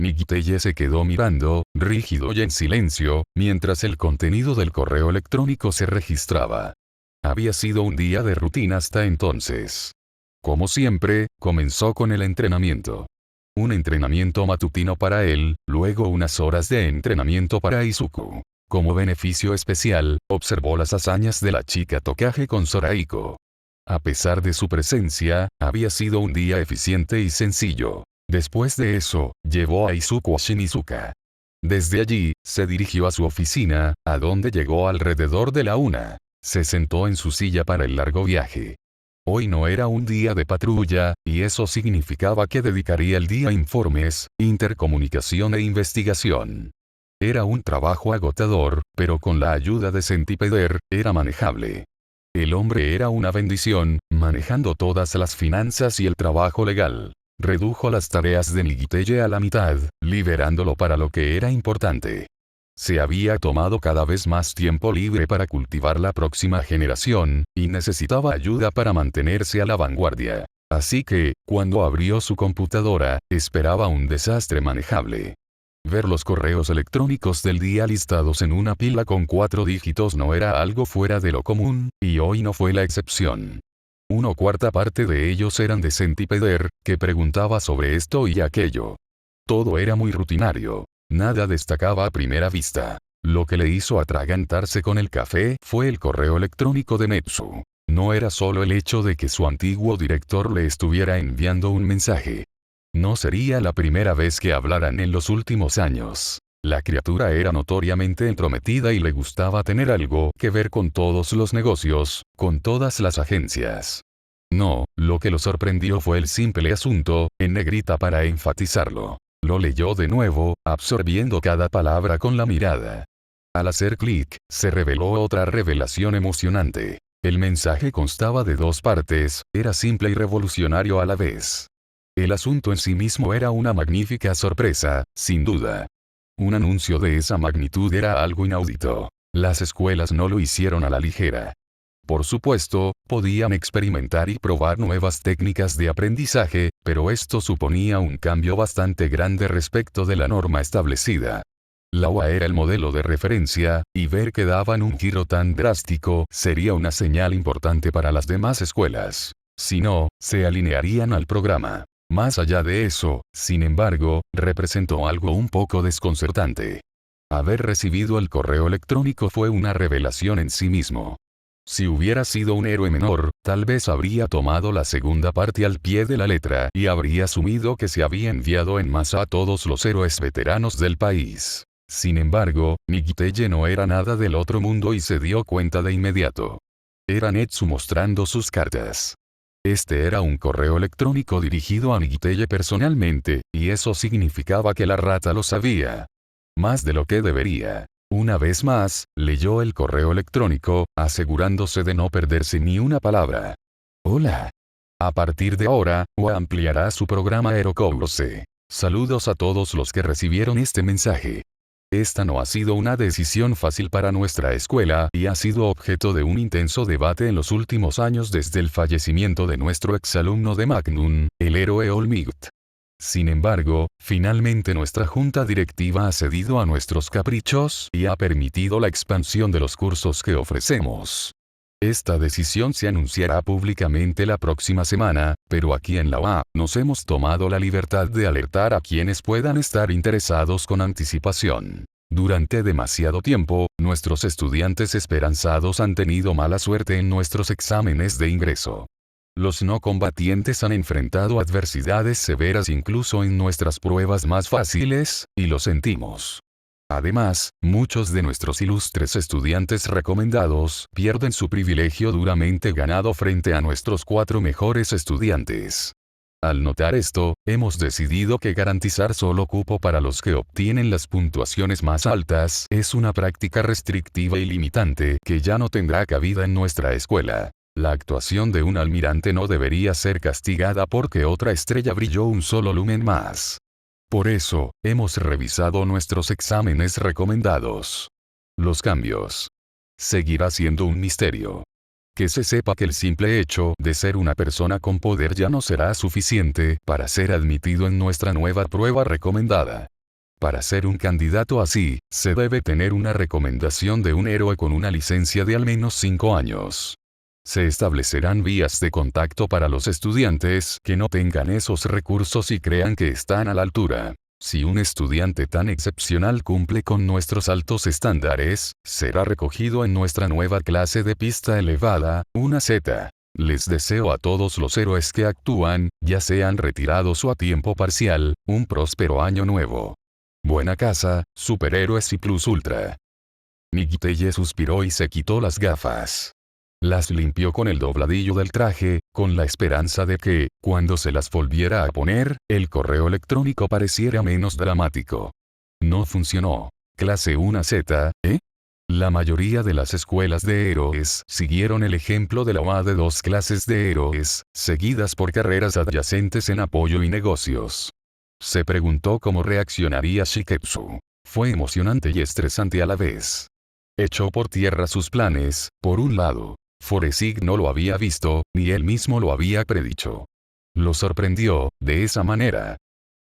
Nikiteye se quedó mirando, rígido y en silencio, mientras el contenido del correo electrónico se registraba. Había sido un día de rutina hasta entonces. Como siempre, comenzó con el entrenamiento. Un entrenamiento matutino para él, luego unas horas de entrenamiento para Izuku. Como beneficio especial, observó las hazañas de la chica Tokage con Zoraiko. A pesar de su presencia, había sido un día eficiente y sencillo. Después de eso, llevó a Izuku a Shinizuka. Desde allí, se dirigió a su oficina, a donde llegó alrededor de la 1. Se sentó en su silla para el largo viaje. Hoy no era un día de patrulla, y eso significaba que dedicaría el día a informes, intercomunicación e investigación. Era un trabajo agotador, pero con la ayuda de Centipeder, era manejable. El hombre era una bendición, manejando todas las finanzas y el trabajo legal. Redujo las tareas de Nikiteye a la mitad, liberándolo para lo que era importante. Se había tomado cada vez más tiempo libre para cultivar la próxima generación, y necesitaba ayuda para mantenerse a la vanguardia. Así que, cuando abrió su computadora, esperaba un desastre manejable. Ver los correos electrónicos del día listados en una pila con 4 dígitos no era algo fuera de lo común, y hoy no fue la excepción. 1/4 parte de ellos eran de Centipeder, que preguntaba sobre esto y aquello. Todo era muy rutinario. Nada destacaba a primera vista. Lo que le hizo atragantarse con el café fue el correo electrónico de Netsu. No era solo el hecho de que su antiguo director le estuviera enviando un mensaje. No sería la primera vez que hablaran en los últimos años. La criatura era notoriamente entrometida y le gustaba tener algo que ver con todos los negocios, con todas las agencias. No, lo que lo sorprendió fue el simple asunto, en negrita para enfatizarlo. Lo leyó de nuevo, absorbiendo cada palabra con la mirada. Al hacer clic, se reveló otra revelación emocionante. El mensaje constaba de 2 partes, era simple y revolucionario a la vez. El asunto en sí mismo era una magnífica sorpresa, sin duda. Un anuncio de esa magnitud era algo inaudito. Las escuelas no lo hicieron a la ligera. Por supuesto, podían experimentar y probar nuevas técnicas de aprendizaje, pero esto suponía un cambio bastante grande respecto de la norma establecida. La UA era el modelo de referencia, y ver que daban un giro tan drástico sería una señal importante para las demás escuelas. Si no, se alinearían al programa. Más allá de eso, sin embargo, representó algo un poco desconcertante. Haber recibido el correo electrónico fue una revelación en sí mismo. Si hubiera sido un héroe menor, tal vez habría tomado la segunda parte al pie de la letra y habría asumido que se había enviado en masa a todos los héroes veteranos del país. Sin embargo, Nikiteye no era nada del otro mundo y se dio cuenta de inmediato. Era Netsu mostrando sus cartas. Este era un correo electrónico dirigido a Nikiteye personalmente, y eso significaba que la rata lo sabía. Más de lo que debería. Una vez más, leyó el correo electrónico, asegurándose de no perderse ni una palabra. Hola. A partir de ahora, UA ampliará su programa Aerocourse. Saludos a todos los que recibieron este mensaje. Esta no ha sido una decisión fácil para nuestra escuela y ha sido objeto de un intenso debate en los últimos años desde el fallecimiento de nuestro exalumno de Magnum, el héroe Olmigt. Sin embargo, finalmente nuestra junta directiva ha cedido a nuestros caprichos y ha permitido la expansión de los cursos que ofrecemos. Esta decisión se anunciará públicamente la próxima semana, pero aquí en la UA, nos hemos tomado la libertad de alertar a quienes puedan estar interesados con anticipación. Durante demasiado tiempo, nuestros estudiantes esperanzados han tenido mala suerte en nuestros exámenes de ingreso. Los no combatientes han enfrentado adversidades severas incluso en nuestras pruebas más fáciles, y lo sentimos. Además, muchos de nuestros ilustres estudiantes recomendados pierden su privilegio duramente ganado frente a nuestros 4 mejores estudiantes. Al notar esto, hemos decidido que garantizar solo cupo para los que obtienen las puntuaciones más altas es una práctica restrictiva y limitante que ya no tendrá cabida en nuestra escuela. La actuación de un almirante no debería ser castigada porque otra estrella brilló un solo lumen más. Por eso, hemos revisado nuestros exámenes recomendados. Los cambios. Seguirá siendo un misterio. Que se sepa que el simple hecho de ser una persona con poder ya no será suficiente para ser admitido en nuestra nueva prueba recomendada. Para ser un candidato así, se debe tener una recomendación de un héroe con una licencia de al menos 5 años. Se establecerán vías de contacto para los estudiantes que no tengan esos recursos y crean que están a la altura. Si un estudiante tan excepcional cumple con nuestros altos estándares, será recogido en nuestra nueva clase de pista elevada, una Z. Les deseo a todos los héroes que actúan, ya sean retirados o a tiempo parcial, un próspero año nuevo. Buena casa, superhéroes y plus ultra. Nicteye suspiró y se quitó las gafas. Las limpió con el dobladillo del traje, con la esperanza de que, cuando se las volviera a poner, el correo electrónico pareciera menos dramático. No funcionó. Clase 1Z, ¿eh? La mayoría de las escuelas de héroes siguieron el ejemplo de la OA de 2 clases de héroes, seguidas por carreras adyacentes en apoyo y negocios. Se preguntó cómo reaccionaría Shiketsu. Fue emocionante y estresante a la vez. Echó por tierra sus planes. Por un lado, Foresig no lo había visto, ni él mismo lo había predicho. Lo sorprendió, de esa manera.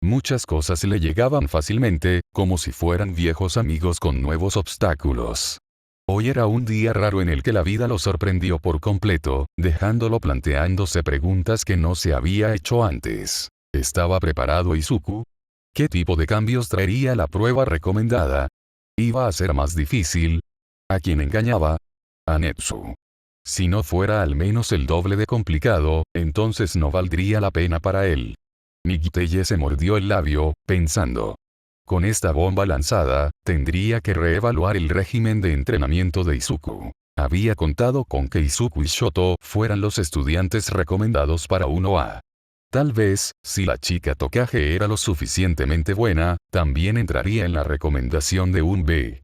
Muchas cosas le llegaban fácilmente, como si fueran viejos amigos con nuevos obstáculos. Hoy era un día raro en el que la vida lo sorprendió por completo, dejándolo planteándose preguntas que no se había hecho antes. ¿Estaba preparado Izuku? ¿Qué tipo de cambios traería la prueba recomendada? ¿Iba a ser más difícil? ¿A quién engañaba? A Netsu. Si no fuera al menos el doble de complicado, entonces no valdría la pena para él. Nicteye se mordió el labio, pensando. Con esta bomba lanzada, tendría que reevaluar el régimen de entrenamiento de Izuku. Había contado con que Izuku y Shoto fueran los estudiantes recomendados para 1A. Tal vez, si la chica Tokage era lo suficientemente buena, también entraría en la recomendación de un B.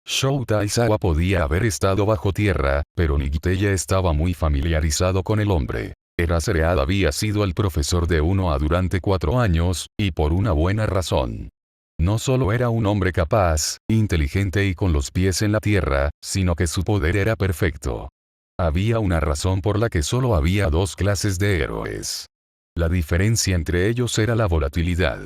Shouta Aizawa podía haber estado bajo tierra, pero Nicteye estaba muy familiarizado con el hombre. Eraserhead había sido el profesor de 1A durante 4 años, y por una buena razón. No solo era un hombre capaz, inteligente y con los pies en la tierra, sino que su poder era perfecto. Había una razón por la que solo había 2 clases de héroes. La diferencia entre ellos era la volatilidad.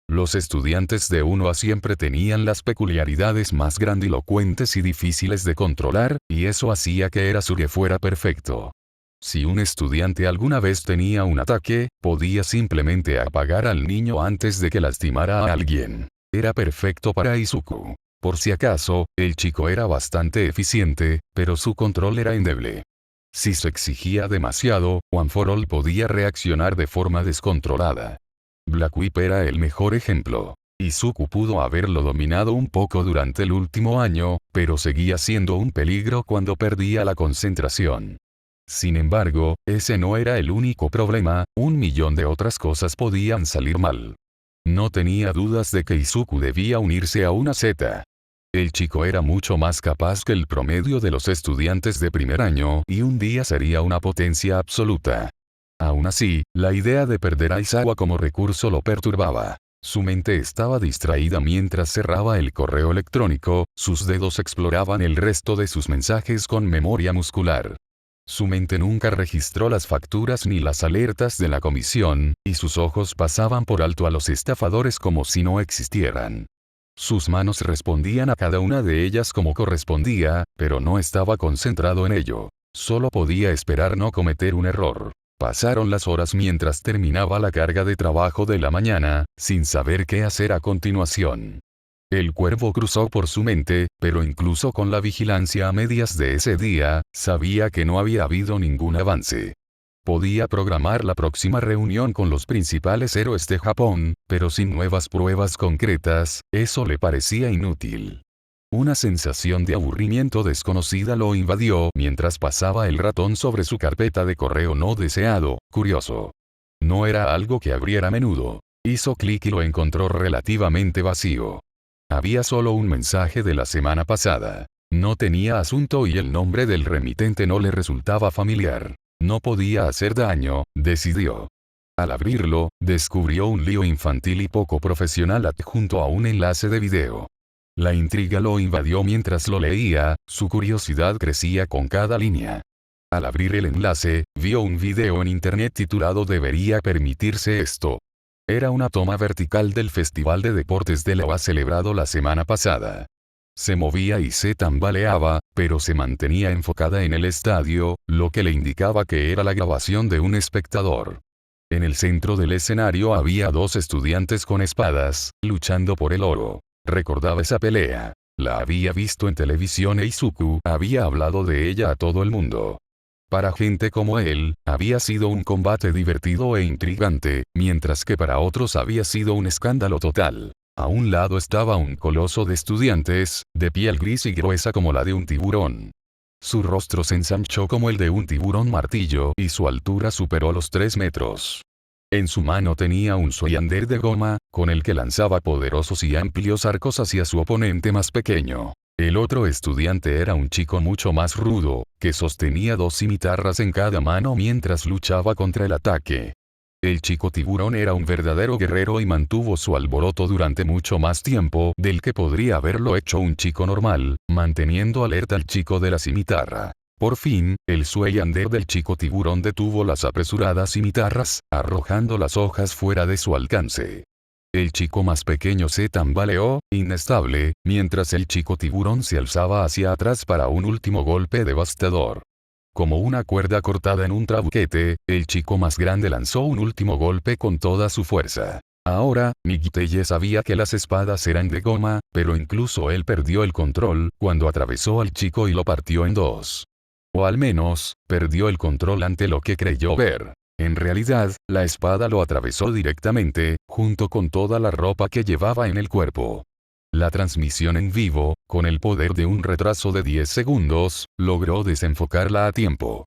Los estudiantes de 1A siempre tenían las peculiaridades más grandilocuentes y difíciles de controlar, y eso hacía que Eraserhead fuera perfecto. Si un estudiante alguna vez tenía un ataque, podía simplemente apagar al niño antes de que lastimara a alguien. Era perfecto para Izuku. Por si acaso, el chico era bastante eficiente, pero su control era endeble. Si se exigía demasiado, One for All podía reaccionar de forma descontrolada. Black Whip era el mejor ejemplo. Izuku pudo haberlo dominado un poco durante el último año, pero seguía siendo un peligro cuando perdía la concentración. Sin embargo, ese no era el único problema, 1.000.000 de otras cosas podían salir mal. No tenía dudas de que Izuku debía unirse a una Z. El chico era mucho más capaz que el promedio de los estudiantes de primer año y un día sería una potencia absoluta. Aún así, la idea de perder a Aizawa como recurso lo perturbaba. Su mente estaba distraída mientras cerraba el correo electrónico, sus dedos exploraban el resto de sus mensajes con memoria muscular. Su mente nunca registró las facturas ni las alertas de la comisión, y sus ojos pasaban por alto a los estafadores como si no existieran. Sus manos respondían a cada una de ellas como correspondía, pero no estaba concentrado en ello. Solo podía esperar no cometer un error. Pasaron las horas mientras terminaba la carga de trabajo de la mañana, sin saber qué hacer a continuación. El cuervo cruzó por su mente, pero incluso con la vigilancia a medias de ese día, sabía que no había habido ningún avance. Podía programar la próxima reunión con los principales héroes de Japón, pero sin nuevas pruebas concretas, eso le parecía inútil. Una sensación de aburrimiento desconocida lo invadió mientras pasaba el ratón sobre su carpeta de correo no deseado, curioso. No era algo que abriera a menudo. Hizo clic y lo encontró relativamente vacío. Había solo un mensaje de la semana pasada. No tenía asunto y el nombre del remitente no le resultaba familiar. No podía hacer daño, decidió. Al abrirlo, descubrió un lío infantil y poco profesional adjunto a un enlace de video. La intriga lo invadió mientras lo leía, su curiosidad crecía con cada línea. Al abrir el enlace, vio un video en internet titulado "¿Debería permitirse esto?". Era una toma vertical del Festival de Deportes de la UA celebrado la semana pasada. Se movía y se tambaleaba, pero se mantenía enfocada en el estadio, lo que le indicaba que era la grabación de un espectador. En el centro del escenario había dos estudiantes con espadas, luchando por el oro. Recordaba esa pelea. La había visto en televisión e Izuku había hablado de ella a todo el mundo. Para gente como él, había sido un combate divertido e intrigante, mientras que para otros había sido un escándalo total. A un lado estaba un coloso de estudiantes, de piel gris y gruesa como la de un tiburón. Su rostro se ensanchó como el de un tiburón martillo y su altura superó los 3 metros. En su mano tenía un Suyander de goma, con el que lanzaba poderosos y amplios arcos hacia su oponente más pequeño. El otro estudiante era un chico mucho más rudo, que sostenía 2 cimitarras en cada mano mientras luchaba contra el ataque. El chico tiburón era un verdadero guerrero y mantuvo su alboroto durante mucho más tiempo del que podría haberlo hecho un chico normal, manteniendo alerta al chico de la cimitarra. Por fin, el Suyander del chico tiburón detuvo las apresuradas cimitarras, arrojando las hojas fuera de su alcance. El chico más pequeño se tambaleó, inestable, mientras el chico tiburón se alzaba hacia atrás para un último golpe devastador. Como una cuerda cortada en un trabuquete, el chico más grande lanzó un último golpe con toda su fuerza. Ahora, Nigiteye sabía que las espadas eran de goma, pero incluso él perdió el control cuando atravesó al chico y lo partió en dos. O al menos, perdió el control ante lo que creyó ver. En realidad, la espada lo atravesó directamente, junto con toda la ropa que llevaba en el cuerpo. La transmisión en vivo, con el poder de un retraso de 10 segundos, logró desenfocarla a tiempo.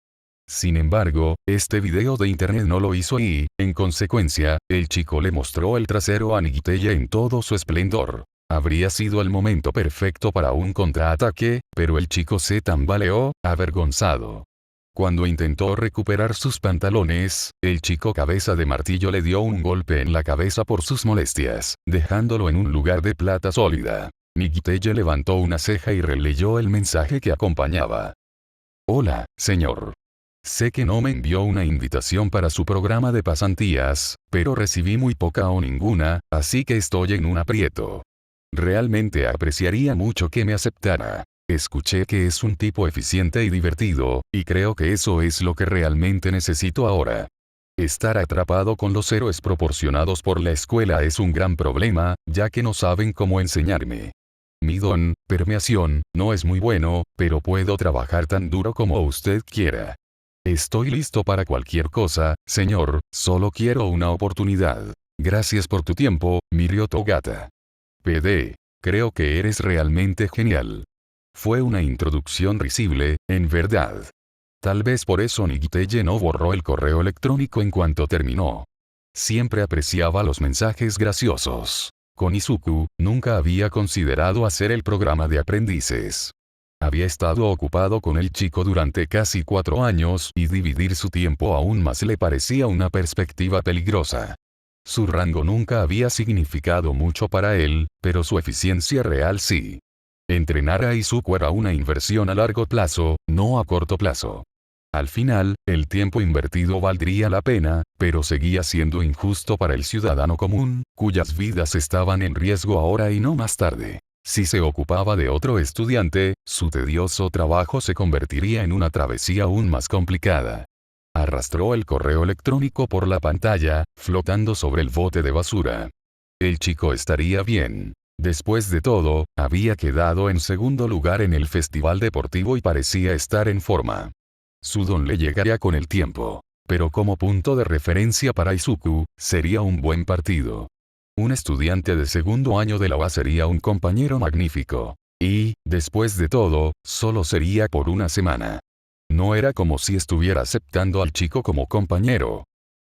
Sin embargo, este video de internet no lo hizo y, en consecuencia, el chico le mostró el trasero a Nigiteye en todo su esplendor. Habría sido el momento perfecto para un contraataque, pero el chico se tambaleó, avergonzado. Cuando intentó recuperar sus pantalones, el chico cabeza de martillo le dio un golpe en la cabeza por sus molestias, dejándolo en un lugar de plata sólida. Nigiteye levantó una ceja y releyó el mensaje que acompañaba. Hola, señor. Sé que no me envió una invitación para su programa de pasantías, pero recibí muy poca o ninguna, así que estoy en un aprieto. Realmente apreciaría mucho que me aceptara. Escuché que es un tipo eficiente y divertido, y creo que eso es lo que realmente necesito ahora. Estar atrapado con los héroes proporcionados por la escuela es un gran problema, ya que no saben cómo enseñarme. Mi don, permeación, no es muy bueno, pero puedo trabajar tan duro como usted quiera. Estoy listo para cualquier cosa, señor, solo quiero una oportunidad. Gracias por tu tiempo, Mirio Togata. PD. Creo que eres realmente genial. Fue una introducción risible, en verdad. Tal vez por eso Nigiteye no borró el correo electrónico en cuanto terminó. Siempre apreciaba los mensajes graciosos. Con Izuku, nunca había considerado hacer el programa de aprendices. Había estado ocupado con el chico durante casi 4 años y dividir su tiempo aún más le parecía una perspectiva peligrosa. Su rango nunca había significado mucho para él, pero su eficiencia real sí. Entrenar a Izuku era una inversión a largo plazo, no a corto plazo. Al final, el tiempo invertido valdría la pena, pero seguía siendo injusto para el ciudadano común, cuyas vidas estaban en riesgo ahora y no más tarde. Si se ocupaba de otro estudiante, su tedioso trabajo se convertiría en una travesía aún más complicada. Arrastró el correo electrónico por la pantalla, flotando sobre el bote de basura. El chico estaría bien. Después de todo, había quedado en segundo lugar en el festival deportivo y parecía estar en forma. Su don le llegaría con el tiempo. Pero como punto de referencia para Izuku, sería un buen partido. Un estudiante de segundo año de la UA sería un compañero magnífico. Y, después de todo, solo sería por una semana. No era como si estuviera aceptando al chico como compañero.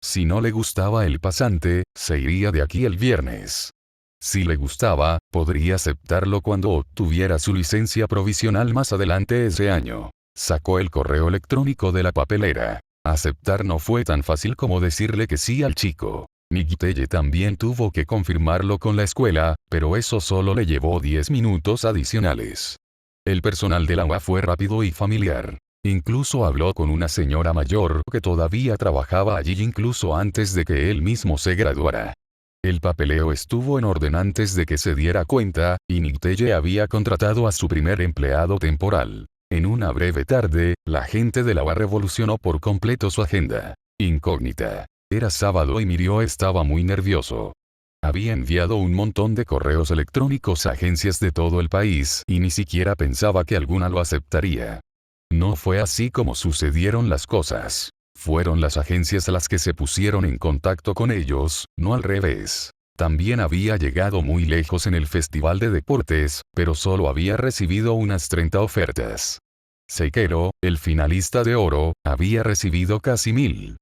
Si no le gustaba el pasante, se iría de aquí el viernes. Si le gustaba, podría aceptarlo cuando obtuviera su licencia provisional más adelante ese año. Sacó el correo electrónico de la papelera. Aceptar no fue tan fácil como decirle que sí al chico. Nigiteye también tuvo que confirmarlo con la escuela, pero eso solo le llevó 10 minutos adicionales. El personal de la UA fue rápido y familiar. Incluso habló con una señora mayor que todavía trabajaba allí incluso antes de que él mismo se graduara. El papeleo estuvo en orden antes de que se diera cuenta, y Nicteye había contratado a su primer empleado temporal. En una breve tarde, la gente de la UA revolucionó por completo su agenda. Incógnita. Era sábado y Mirio estaba muy nervioso. Había enviado un montón de correos electrónicos a agencias de todo el país y ni siquiera pensaba que alguna lo aceptaría. No fue así como sucedieron las cosas. Fueron las agencias las que se pusieron en contacto con ellos, no al revés. También había llegado muy lejos en el festival de deportes, pero solo había recibido unas 30 ofertas. Seikero, el finalista de oro, había recibido casi 1000.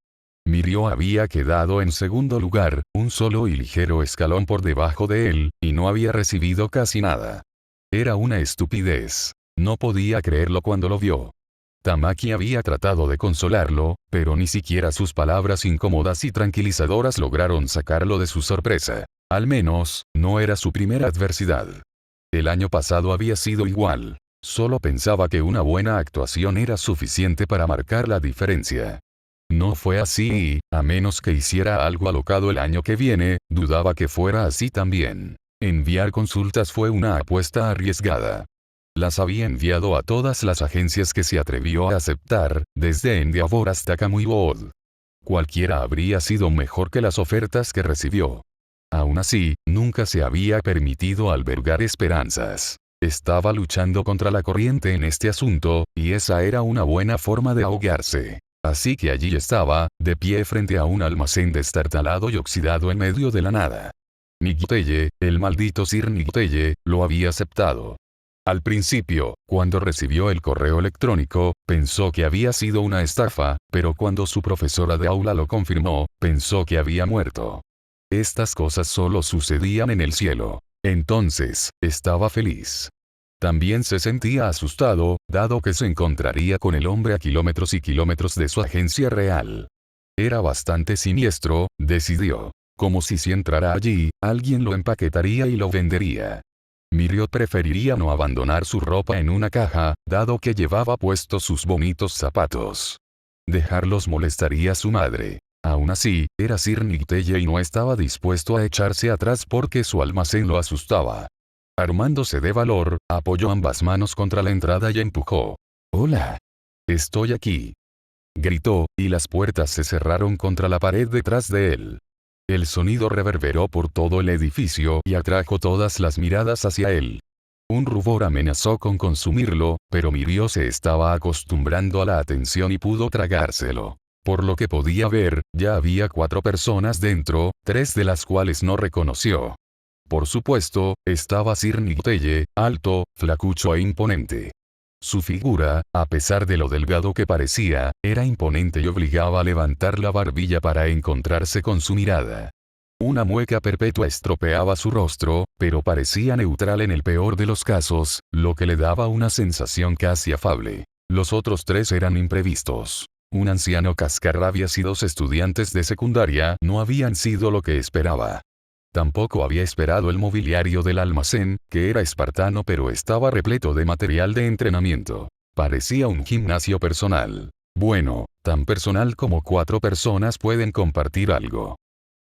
Mirio había quedado en segundo lugar, un solo y ligero escalón por debajo de él, y no había recibido casi nada. Era una estupidez. No podía creerlo cuando lo vio. Tamaki había tratado de consolarlo, pero ni siquiera sus palabras incómodas y tranquilizadoras lograron sacarlo de su sorpresa. Al menos, no era su primera adversidad. El año pasado había sido igual. Solo pensaba que una buena actuación era suficiente para marcar la diferencia. No fue así y, a menos que hiciera algo alocado el año que viene, dudaba que fuera así también. Enviar consultas fue una apuesta arriesgada. Las había enviado a todas las agencias que se atrevió a aceptar, desde Endeavor hasta Kamuy. Cualquiera habría sido mejor que las ofertas que recibió. Aún así, nunca se había permitido albergar esperanzas. Estaba luchando contra la corriente en este asunto, y esa era una buena forma de ahogarse. Así que allí estaba, de pie frente a un almacén destartalado y oxidado en medio de la nada. Nicteye, el maldito Sir Nicteye, lo había aceptado. Al principio, cuando recibió el correo electrónico, pensó que había sido una estafa, pero cuando su profesora de aula lo confirmó, pensó que había muerto. Estas cosas solo sucedían en el cielo. Entonces, estaba feliz. También se sentía asustado, dado que se encontraría con el hombre a kilómetros y kilómetros de su agencia real. Era bastante siniestro, decidió. Como si entrara allí, alguien lo empaquetaría y lo vendería. Mirio preferiría no abandonar su ropa en una caja, dado que llevaba puestos sus bonitos zapatos. Dejarlos molestaría a su madre. Aún así, era Sir Nicteye y no estaba dispuesto a echarse atrás porque su almacén lo asustaba. Armándose de valor, apoyó ambas manos contra la entrada y empujó. «Hola. Estoy aquí», gritó, y las puertas se cerraron contra la pared detrás de él. El sonido reverberó por todo el edificio y atrajo todas las miradas hacia él. Un rubor amenazó con consumirlo, pero Mirio se estaba acostumbrando a la atención y pudo tragárselo. Por lo que podía ver, ya había 4 personas dentro, 3 de las cuales no reconoció. Por supuesto, estaba Sir Nicteye, alto, flacucho e imponente. Su figura, a pesar de lo delgado que parecía, era imponente y obligaba a levantar la barbilla para encontrarse con su mirada. Una mueca perpetua estropeaba su rostro, pero parecía neutral en el peor de los casos, lo que le daba una sensación casi afable. Los otros 3 eran imprevistos. Un anciano cascarrabias y 2 estudiantes de secundaria no habían sido lo que esperaba. Tampoco había esperado el mobiliario del almacén, que era espartano pero estaba repleto de material de entrenamiento. Parecía un gimnasio personal. Bueno, tan personal como 4 personas pueden compartir algo.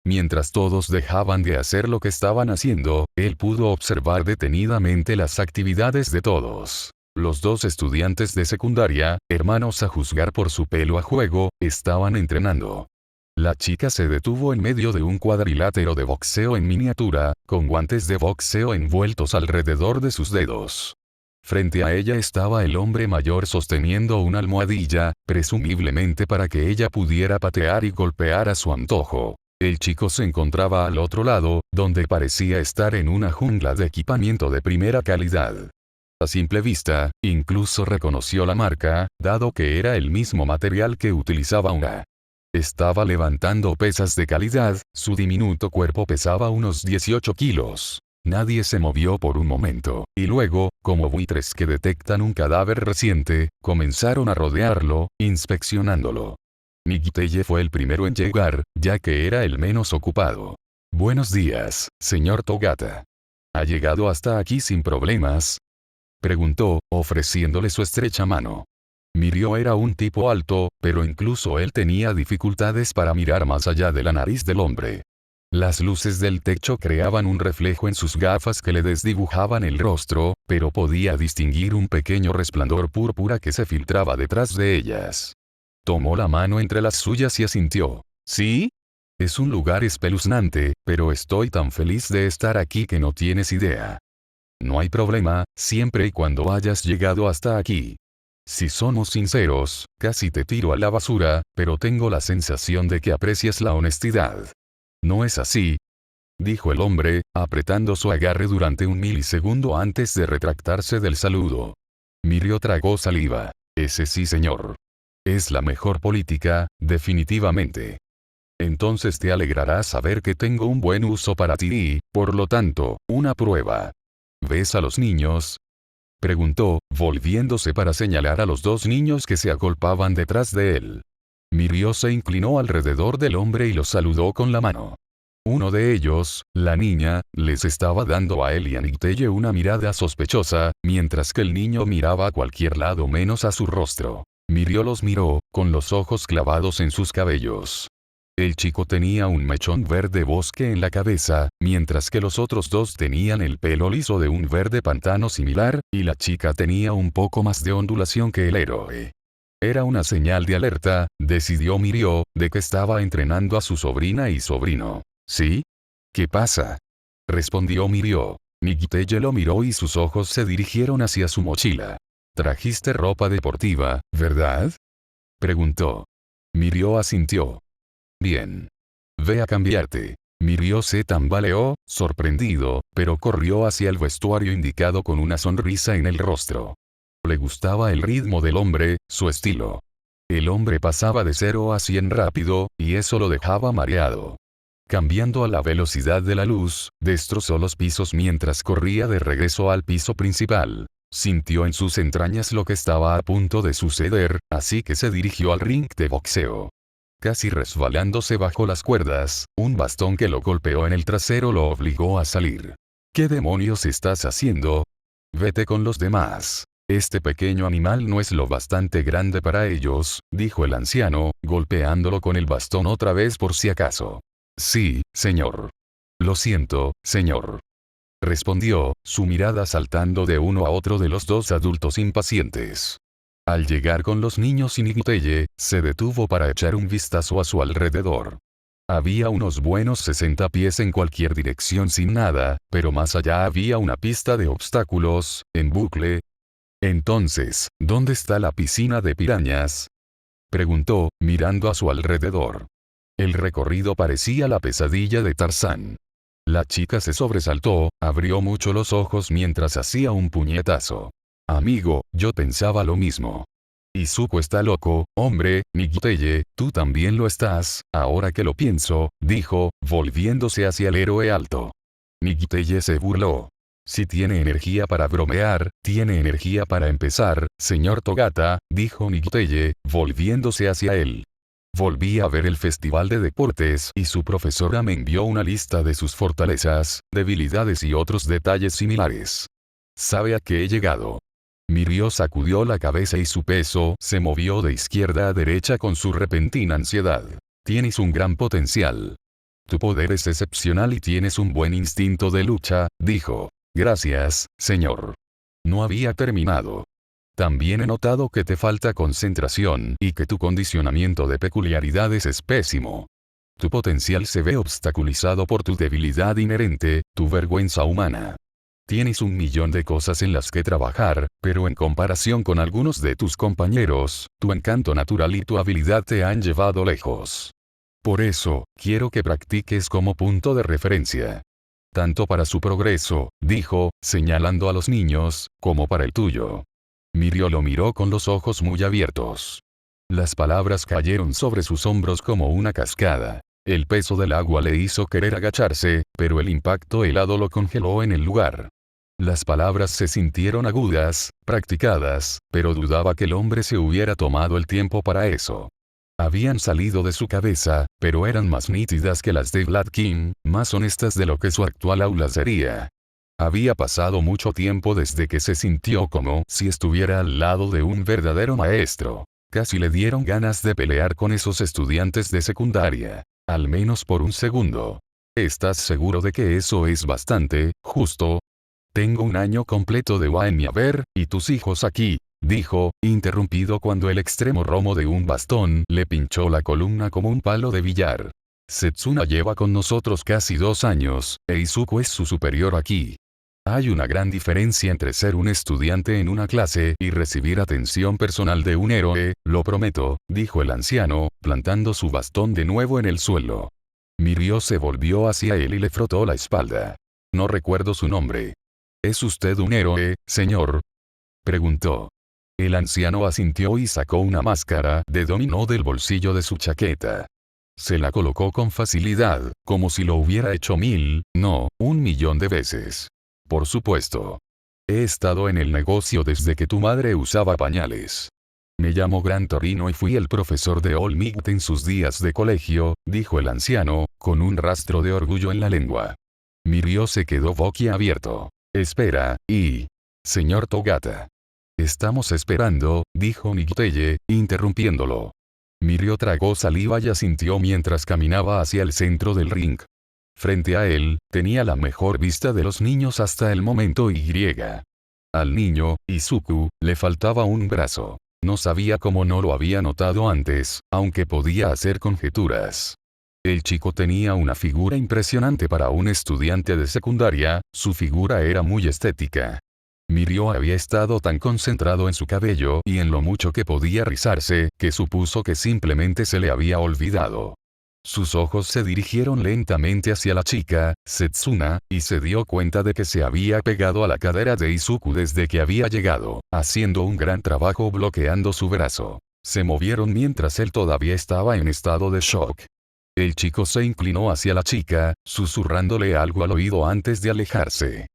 Mientras todos dejaban de hacer lo que estaban haciendo, él pudo observar detenidamente las actividades de todos. Los 2 estudiantes de secundaria, hermanos a juzgar por su pelo a juego, estaban entrenando. La chica se detuvo en medio de un cuadrilátero de boxeo en miniatura, con guantes de boxeo envueltos alrededor de sus dedos. Frente a ella estaba el hombre mayor sosteniendo una almohadilla, presumiblemente para que ella pudiera patear y golpear a su antojo. El chico se encontraba al otro lado, donde parecía estar en una jungla de equipamiento de primera calidad. A simple vista, incluso reconoció la marca, dado que era el mismo material que utilizaba Unga. Estaba levantando pesas de calidad, su diminuto cuerpo pesaba unos 18 kilos. Nadie se movió por un momento, y luego, como buitres que detectan un cadáver reciente, comenzaron a rodearlo, inspeccionándolo. Nicteye fue el primero en llegar, ya que era el menos ocupado. «Buenos días, señor Togata. ¿Ha llegado hasta aquí sin problemas?», preguntó, ofreciéndole su estrecha mano. Mirio era un tipo alto, pero incluso él tenía dificultades para mirar más allá de la nariz del hombre. Las luces del techo creaban un reflejo en sus gafas que le desdibujaban el rostro, pero podía distinguir un pequeño resplandor púrpura que se filtraba detrás de ellas. Tomó la mano entre las suyas y asintió. ¿Sí? Es un lugar espeluznante, pero estoy tan feliz de estar aquí que no tienes idea. No hay problema, siempre y cuando hayas llegado hasta aquí. Si somos sinceros, casi te tiro a la basura, pero tengo la sensación de que aprecias la honestidad. ¿No es así?, dijo el hombre, apretando su agarre durante un milisegundo antes de retractarse del saludo. Mirio tragó saliva. Ese sí, señor. Es la mejor política, definitivamente. Entonces te alegrará saber que tengo un buen uso para ti y, por lo tanto, una prueba. ¿Ves a los niños?, preguntó, volviéndose para señalar a los dos niños que se agolpaban detrás de él. Mirio se inclinó alrededor del hombre y los saludó con la mano. Uno de ellos, la niña, les estaba dando a él y a Nicteye una mirada sospechosa, mientras que el niño miraba a cualquier lado menos a su rostro. Mirio los miró, con los ojos clavados en sus cabellos. El chico tenía un mechón verde bosque en la cabeza, mientras que los otros dos tenían el pelo liso de un verde pantano similar, y la chica tenía un poco más de ondulación que el héroe. Era una señal de alerta, decidió Mirio, de que estaba entrenando a su sobrina y sobrino. ¿Sí? ¿Qué pasa?, respondió Mirio. Nicteye lo miró y sus ojos se dirigieron hacia su mochila. ¿Trajiste ropa deportiva, verdad?, preguntó. Mirio asintió. Bien. Ve a cambiarte. Mirio se tambaleó, sorprendido, pero corrió hacia el vestuario indicado con una sonrisa en el rostro. Le gustaba el ritmo del hombre, su estilo. El hombre pasaba de 0 a 100 rápido, y eso lo dejaba mareado. Cambiando a la velocidad de la luz, destrozó los pisos mientras corría de regreso al piso principal. Sintió en sus entrañas lo que estaba a punto de suceder, así que se dirigió al ring de boxeo. Casi resbalándose bajo las cuerdas, un bastón que lo golpeó en el trasero lo obligó a salir. ¿Qué demonios estás haciendo? Vete con los demás. Este pequeño animal no es lo bastante grande para ellos, dijo el anciano, golpeándolo con el bastón otra vez por si acaso. Sí, señor. Lo siento, señor, respondió, su mirada saltando de uno a otro de los dos adultos impacientes. Al llegar con los niños y Nicteye, se detuvo para echar un vistazo a su alrededor. Había unos buenos 60 pies en cualquier dirección sin nada, pero más allá había una pista de obstáculos, en bucle. Entonces, ¿dónde está la piscina de pirañas?, preguntó, mirando a su alrededor. El recorrido parecía la pesadilla de Tarzán. La chica se sobresaltó, abrió mucho los ojos mientras hacía un puñetazo. Amigo, yo pensaba lo mismo. Izuku está loco, hombre, Nicteye, tú también lo estás, ahora que lo pienso, dijo, volviéndose hacia el héroe alto. Nicteye se burló. Si tiene energía para bromear, tiene energía para empezar, señor Togata, dijo Nicteye, volviéndose hacia él. Volví a ver el festival de deportes y su profesora me envió una lista de sus fortalezas, debilidades y otros detalles similares. ¿Sabe a qué he llegado? Mirio sacudió la cabeza y su peso se movió de izquierda a derecha con su repentina ansiedad. Tienes un gran potencial. Tu poder es excepcional y tienes un buen instinto de lucha, dijo. Gracias, señor. No había terminado. También he notado que te falta concentración y que tu condicionamiento de peculiaridades es pésimo. Tu potencial se ve obstaculizado por tu debilidad inherente, tu vergüenza humana. Tienes 1.000.000 de cosas en las que trabajar, pero en comparación con algunos de tus compañeros, tu encanto natural y tu habilidad te han llevado lejos. Por eso, quiero que practiques como punto de referencia. Tanto para su progreso, dijo, señalando a los niños, como para el tuyo. Mirio lo miró con los ojos muy abiertos. Las palabras cayeron sobre sus hombros como una cascada. El peso del agua le hizo querer agacharse, pero el impacto helado lo congeló en el lugar. Las palabras se sintieron agudas, practicadas, pero dudaba que el hombre se hubiera tomado el tiempo para eso. Habían salido de su cabeza, pero eran más nítidas que las de Vlad King, más honestas de lo que su actual aula sería. Había pasado mucho tiempo desde que se sintió como si estuviera al lado de un verdadero maestro. Casi le dieron ganas de pelear con esos estudiantes de secundaria. Al menos por un segundo. ¿Estás seguro de que eso es bastante justo? Tengo un año completo de wa en mi haber, y tus hijos aquí, dijo, interrumpido cuando el extremo romo de un bastón le pinchó la columna como un palo de billar. Setsuna lleva con nosotros casi 2 años, e Izuku es su superior aquí. Hay una gran diferencia entre ser un estudiante en una clase y recibir atención personal de un héroe, lo prometo, dijo el anciano, plantando su bastón de nuevo en el suelo. Mirio se volvió hacia él y le frotó la espalda. No recuerdo su nombre. ¿Es usted un héroe, señor? Preguntó. El anciano asintió y sacó una máscara de dominó del bolsillo de su chaqueta. Se la colocó con facilidad, como si lo hubiera hecho 1000, no, 1.000.000 de veces. Por supuesto. He estado en el negocio desde que tu madre usaba pañales. Me llamo Gran Torino y fui el profesor de All Might en sus días de colegio, dijo el anciano, con un rastro de orgullo en la lengua. Mirio se quedó boquiabierto. Espera, señor Togata. Estamos esperando, dijo Nighteye, interrumpiéndolo. Mirio tragó saliva y asintió mientras caminaba hacia el centro del ring. Frente a él, tenía la mejor vista de los niños hasta el momento y. Al niño, Izuku, le faltaba un brazo. No sabía cómo no lo había notado antes, aunque podía hacer conjeturas. El chico tenía una figura impresionante para un estudiante de secundaria, su figura era muy estética. Mirio había estado tan concentrado en su cabello y en lo mucho que podía rizarse, que supuso que simplemente se le había olvidado. Sus ojos se dirigieron lentamente hacia la chica, Setsuna, y se dio cuenta de que se había pegado a la cadera de Izuku desde que había llegado, haciendo un gran trabajo bloqueando su brazo. Se movieron mientras él todavía estaba en estado de shock. El chico se inclinó hacia la chica, susurrándole algo al oído antes de alejarse.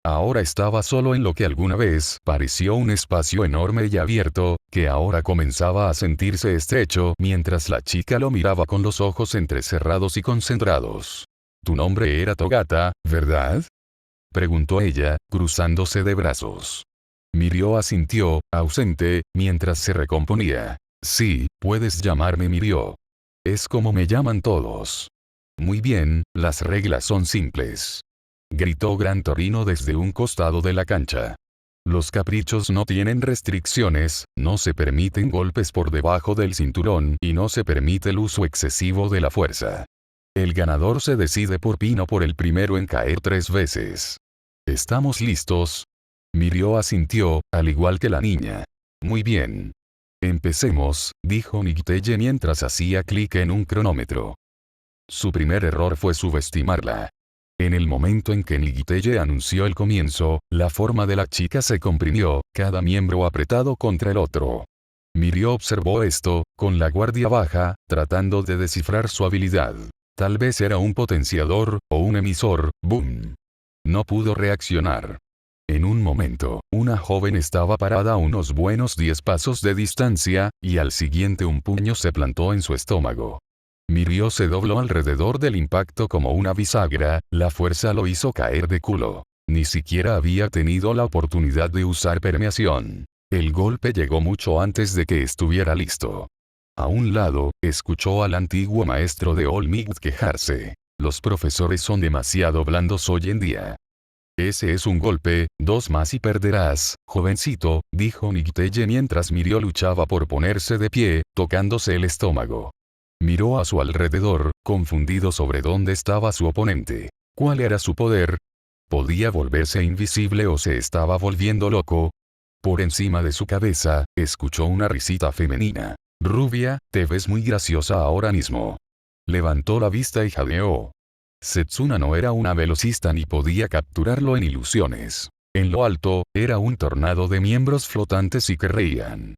Ahora estaba solo en lo que alguna vez pareció un espacio enorme y abierto, que ahora comenzaba a sentirse estrecho mientras la chica lo miraba con los ojos entrecerrados y concentrados. Tu nombre era Togata, ¿verdad? Preguntó ella, cruzándose de brazos. Mirio asintió, ausente, mientras se recomponía. Sí, puedes llamarme Mirio. Es como me llaman todos. Muy bien, las reglas son simples. Gritó Gran Torino desde un costado de la cancha. Los caprichos no tienen restricciones, no se permiten golpes por debajo del cinturón y no se permite el uso excesivo de la fuerza. El ganador se decide por pin o por el primero en caer 3 veces. ¿Estamos listos? Mirio asintió, al igual que la niña. Muy bien. Empecemos, dijo Nighteye mientras hacía clic en un cronómetro. Su primer error fue subestimarla. En el momento en que Nighteye anunció el comienzo, la forma de la chica se comprimió, cada miembro apretado contra el otro. Mirio observó esto, con la guardia baja, tratando de descifrar su habilidad. Tal vez era un potenciador, o un emisor, boom. No pudo reaccionar. En un momento, una joven estaba parada a unos buenos 10 pasos de distancia, y al siguiente un puño se plantó en su estómago. Mirio se dobló alrededor del impacto como una bisagra, la fuerza lo hizo caer de culo. Ni siquiera había tenido la oportunidad de usar permeación. El golpe llegó mucho antes de que estuviera listo. A un lado, escuchó al antiguo maestro de All Might quejarse. Los profesores son demasiado blandos hoy en día. Ese es un golpe, 2 más y perderás, jovencito, dijo Nighteye mientras Mirio luchaba por ponerse de pie, tocándose el estómago. Miró a su alrededor, confundido sobre dónde estaba su oponente. ¿Cuál era su poder? ¿Podía volverse invisible o se estaba volviendo loco? Por encima de su cabeza, escuchó una risita femenina. Rubia, te ves muy graciosa ahora mismo. Levantó la vista y jadeó. Setsuna no era una velocista ni podía capturarlo en ilusiones. En lo alto, era un tornado de miembros flotantes y que reían.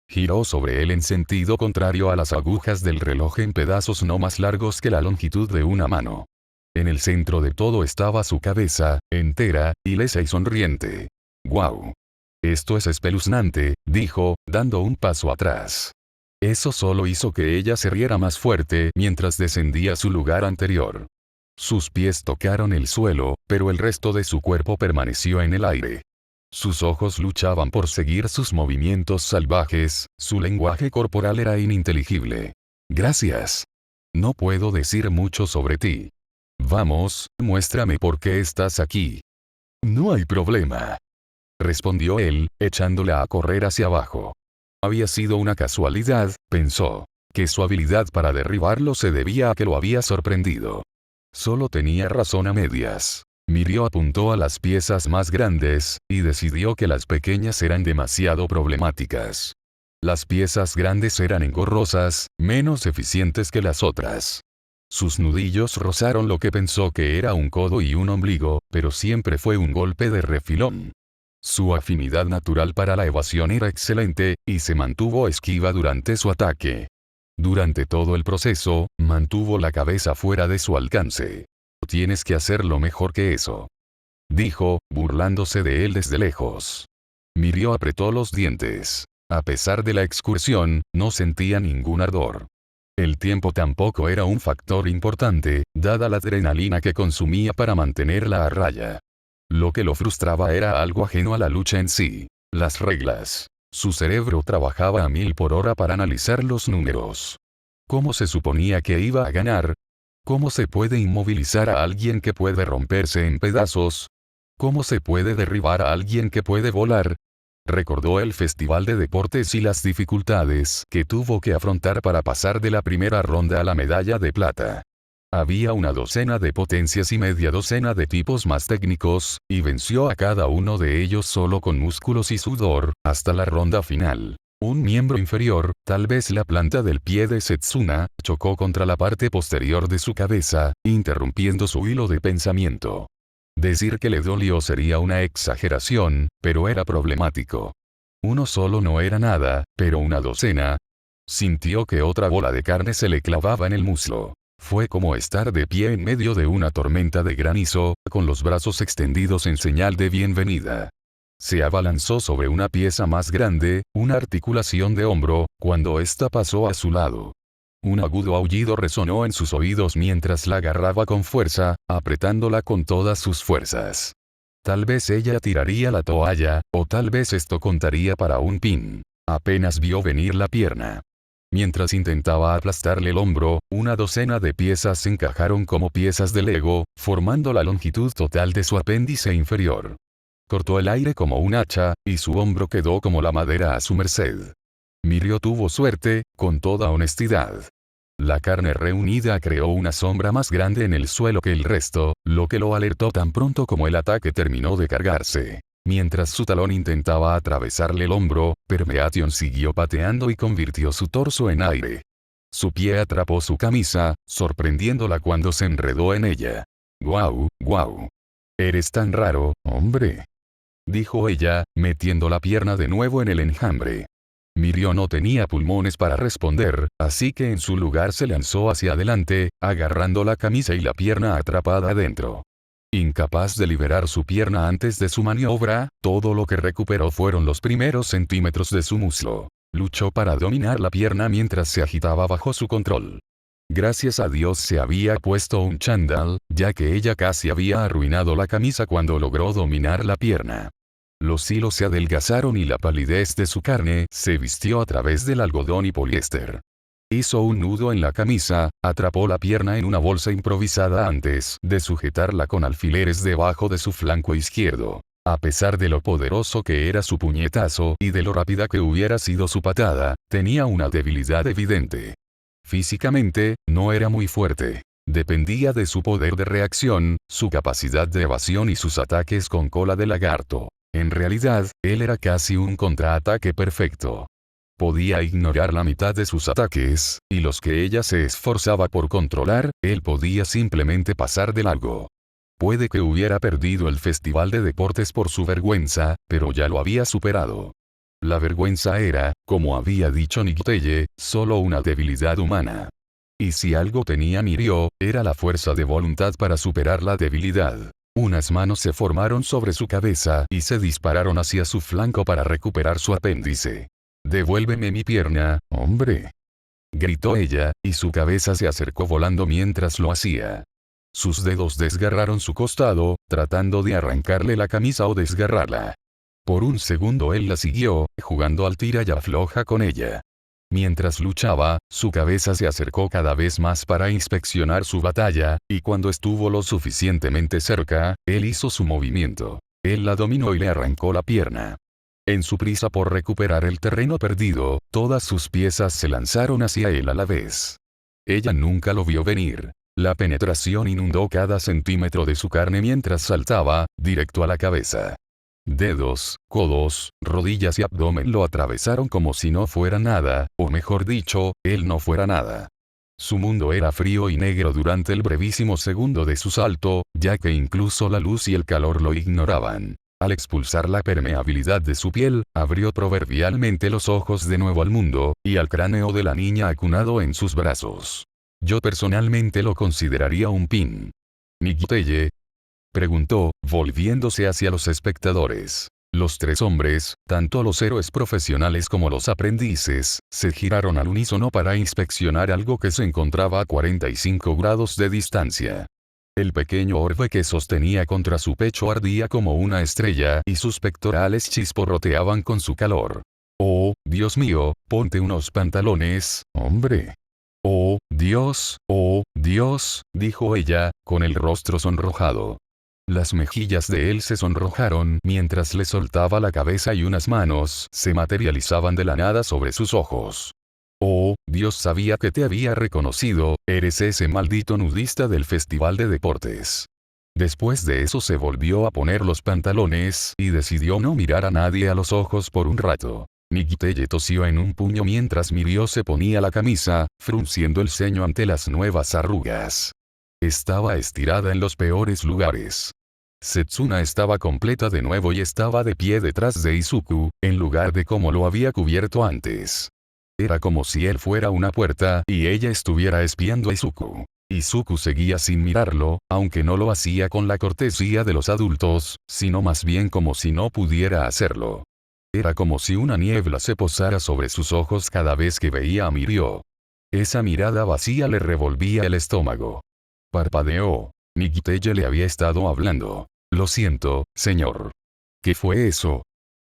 Giró sobre él en sentido contrario a las agujas del reloj en pedazos no más largos que la longitud de una mano. En el centro de todo estaba su cabeza, entera, ilesa y sonriente. ¡Guau! Esto es espeluznante, dijo, dando un paso atrás. Eso solo hizo que ella se riera más fuerte mientras descendía a su lugar anterior. Sus pies tocaron el suelo, pero el resto de su cuerpo permaneció en el aire. Sus ojos luchaban por seguir sus movimientos salvajes, su lenguaje corporal era ininteligible. Gracias. No puedo decir mucho sobre ti. Vamos, muéstrame por qué estás aquí. No hay problema, respondió él, echándola a correr hacia abajo. Había sido una casualidad, pensó, que su habilidad para derribarlo se debía a que lo había sorprendido. Solo tenía razón a medias. Mirio apuntó a las piezas más grandes, y decidió que las pequeñas eran demasiado problemáticas. Las piezas grandes eran engorrosas, menos eficientes que las otras. Sus nudillos rozaron lo que pensó que era un codo y un ombligo, pero siempre fue un golpe de refilón. Su afinidad natural para la evasión era excelente, y se mantuvo esquiva durante su ataque. Durante todo el proceso, mantuvo la cabeza fuera de su alcance. Tienes que hacerlo mejor que eso, dijo, burlándose de él desde lejos. Mirio apretó los dientes. A pesar de la excursión, no sentía ningún ardor. El tiempo tampoco era un factor importante, dada la adrenalina que consumía para mantenerla a raya. Lo que lo frustraba era algo ajeno a la lucha en sí: las reglas. Su cerebro trabajaba a 1000 por hora para analizar los números. ¿Cómo se suponía que iba a ganar? ¿Cómo se puede inmovilizar a alguien que puede romperse en pedazos? ¿Cómo se puede derribar a alguien que puede volar? Recordó el festival de deportes y las dificultades que tuvo que afrontar para pasar de la primera ronda a la medalla de plata. Había una docena de potencias y media docena de tipos más técnicos, y venció a cada uno de ellos solo con músculos y sudor, hasta la ronda final. Un miembro inferior, tal vez la planta del pie de Setsuna, chocó contra la parte posterior de su cabeza, interrumpiendo su hilo de pensamiento. Decir que le dolió sería una exageración, pero era problemático. Uno solo no era nada, pero una docena. Sintió que otra bola de carne se le clavaba en el muslo. Fue como estar de pie en medio de una tormenta de granizo, con los brazos extendidos en señal de bienvenida. Se abalanzó sobre una pieza más grande, una articulación de hombro, cuando ésta pasó a su lado. Un agudo aullido resonó en sus oídos mientras la agarraba con fuerza, apretándola con todas sus fuerzas. Tal vez ella tiraría la toalla, o tal vez esto contaría para un pin. Apenas vio venir la pierna. Mientras intentaba aplastarle el hombro, una docena de piezas se encajaron como piezas de Lego, formando la longitud total de su apéndice inferior. Cortó el aire como un hacha, y su hombro quedó como la madera a su merced. Mirio tuvo suerte, con toda honestidad. La carne reunida creó una sombra más grande en el suelo que el resto, lo que lo alertó tan pronto como el ataque terminó de cargarse. Mientras su talón intentaba atravesarle el hombro, Permeation siguió pateando y convirtió su torso en aire. Su pie atrapó su camisa, sorprendiéndola cuando se enredó en ella. «Guau, guau. Eres tan raro, hombre», dijo ella, metiendo la pierna de nuevo en el enjambre. Mirio no tenía pulmones para responder, así que en su lugar se lanzó hacia adelante, agarrando la camisa y la pierna atrapada adentro. Incapaz de liberar su pierna antes de su maniobra, todo lo que recuperó fueron los primeros centímetros de su muslo. Luchó para dominar la pierna mientras se agitaba bajo su control. Gracias a Dios se había puesto un chándal, ya que ella casi había arruinado la camisa cuando logró dominar la pierna. Los hilos se adelgazaron y la palidez de su carne se vistió a través del algodón y poliéster. Hizo un nudo en la camisa, atrapó la pierna en una bolsa improvisada antes de sujetarla con alfileres debajo de su flanco izquierdo. A pesar de lo poderoso que era su puñetazo y de lo rápida que hubiera sido su patada, tenía una debilidad evidente. Físicamente, no era muy fuerte. Dependía de su poder de reacción, su capacidad de evasión y sus ataques con cola de lagarto. En realidad, él era casi un contraataque perfecto. Podía ignorar la mitad de sus ataques, y los que ella se esforzaba por controlar, él podía simplemente pasar de largo. Puede que hubiera perdido el festival de deportes por su vergüenza, pero ya lo había superado. La vergüenza era, como había dicho Nicteye, solo una debilidad humana. Y si algo tenía Mirio, era la fuerza de voluntad para superar la debilidad. Unas manos se formaron sobre su cabeza y se dispararon hacia su flanco para recuperar su apéndice. «Devuélveme mi pierna, hombre», gritó ella, y su cabeza se acercó volando mientras lo hacía. Sus dedos desgarraron su costado, tratando de arrancarle la camisa o desgarrarla. Por un segundo él la siguió, jugando al tira y afloja con ella. Mientras luchaba, su cabeza se acercó cada vez más para inspeccionar su batalla, y cuando estuvo lo suficientemente cerca, él hizo su movimiento. Él la dominó y le arrancó la pierna. En su prisa por recuperar el terreno perdido, todas sus piezas se lanzaron hacia él a la vez. Ella nunca lo vio venir. La penetración inundó cada centímetro de su carne mientras saltaba, directo a la cabeza. Dedos, codos, rodillas y abdomen lo atravesaron como si no fuera nada, o mejor dicho, él no fuera nada. Su mundo era frío y negro durante el brevísimo segundo de su salto, ya que incluso la luz y el calor lo ignoraban. Al expulsar la permeabilidad de su piel, abrió proverbialmente los ojos de nuevo al mundo, y al cráneo de la niña acunado en sus brazos. Yo personalmente lo consideraría un pin. ¿Nikiteye?, preguntó, volviéndose hacia los espectadores. Los tres hombres, tanto los héroes profesionales como los aprendices, se giraron al unísono para inspeccionar algo que se encontraba a 45 grados de distancia. El pequeño orbe que sostenía contra su pecho ardía como una estrella y sus pectorales chisporroteaban con su calor. «Oh, Dios mío, ponte unos pantalones, hombre». «Oh, Dios», dijo ella, con el rostro sonrojado. Las mejillas de él se sonrojaron mientras le soltaba la cabeza y unas manos se materializaban de la nada sobre sus ojos. «Oh, Dios, sabía que te había reconocido, eres ese maldito nudista del festival de deportes». Después de eso se volvió a poner los pantalones y decidió no mirar a nadie a los ojos por un rato. Nikiteye tosió en un puño mientras Mirio se ponía la camisa, frunciendo el ceño ante las nuevas arrugas. Estaba estirada en los peores lugares. Setsuna estaba completa de nuevo y estaba de pie detrás de Izuku, en lugar de como lo había cubierto antes. Era como si él fuera una puerta y ella estuviera espiando a Izuku. Izuku seguía sin mirarlo, aunque no lo hacía con la cortesía de los adultos, sino más bien como si no pudiera hacerlo. Era como si una niebla se posara sobre sus ojos cada vez que veía a Mirio. Esa mirada vacía le revolvía el estómago. Parpadeó. Nikiteye le había estado hablando. «Lo siento, señor». «¿Qué fue eso?»,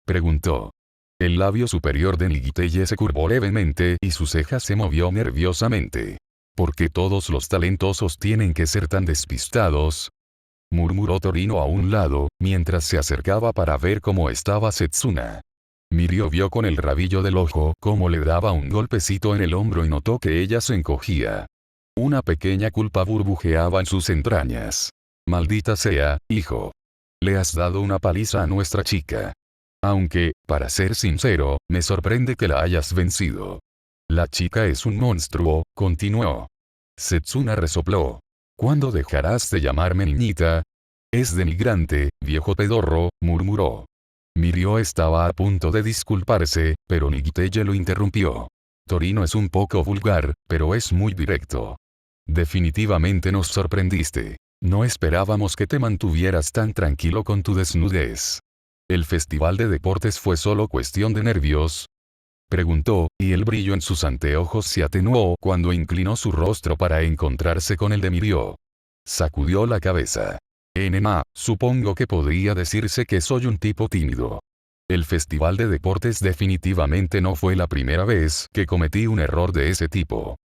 preguntó. El labio superior de Nikiteye se curvó levemente y su ceja se movió nerviosamente. «¿Por qué todos los talentosos tienen que ser tan despistados?», murmuró Torino a un lado, mientras se acercaba para ver cómo estaba Setsuna. Mirio vio con el rabillo del ojo cómo le daba un golpecito en el hombro y notó que ella se encogía. Una pequeña culpa burbujeaba en sus entrañas. «Maldita sea, hijo. Le has dado una paliza a nuestra chica. Aunque, para ser sincero, me sorprende que la hayas vencido». «La chica es un monstruo», continuó. Setsuna resopló. «¿Cuándo dejarás de llamarme niñita?». «Es denigrante, viejo pedorro», murmuró. Mirio estaba a punto de disculparse, pero Nikiteye lo interrumpió. «Torino es un poco vulgar, pero es muy directo. Definitivamente nos sorprendiste. No esperábamos que te mantuvieras tan tranquilo con tu desnudez. ¿El festival de deportes fue solo cuestión de nervios?», preguntó, y el brillo en sus anteojos se atenuó cuando inclinó su rostro para encontrarse con el de Mirio. Sacudió la cabeza. «Enema, supongo que podría decirse que soy un tipo tímido. El festival de deportes definitivamente no fue la primera vez que cometí un error de ese tipo.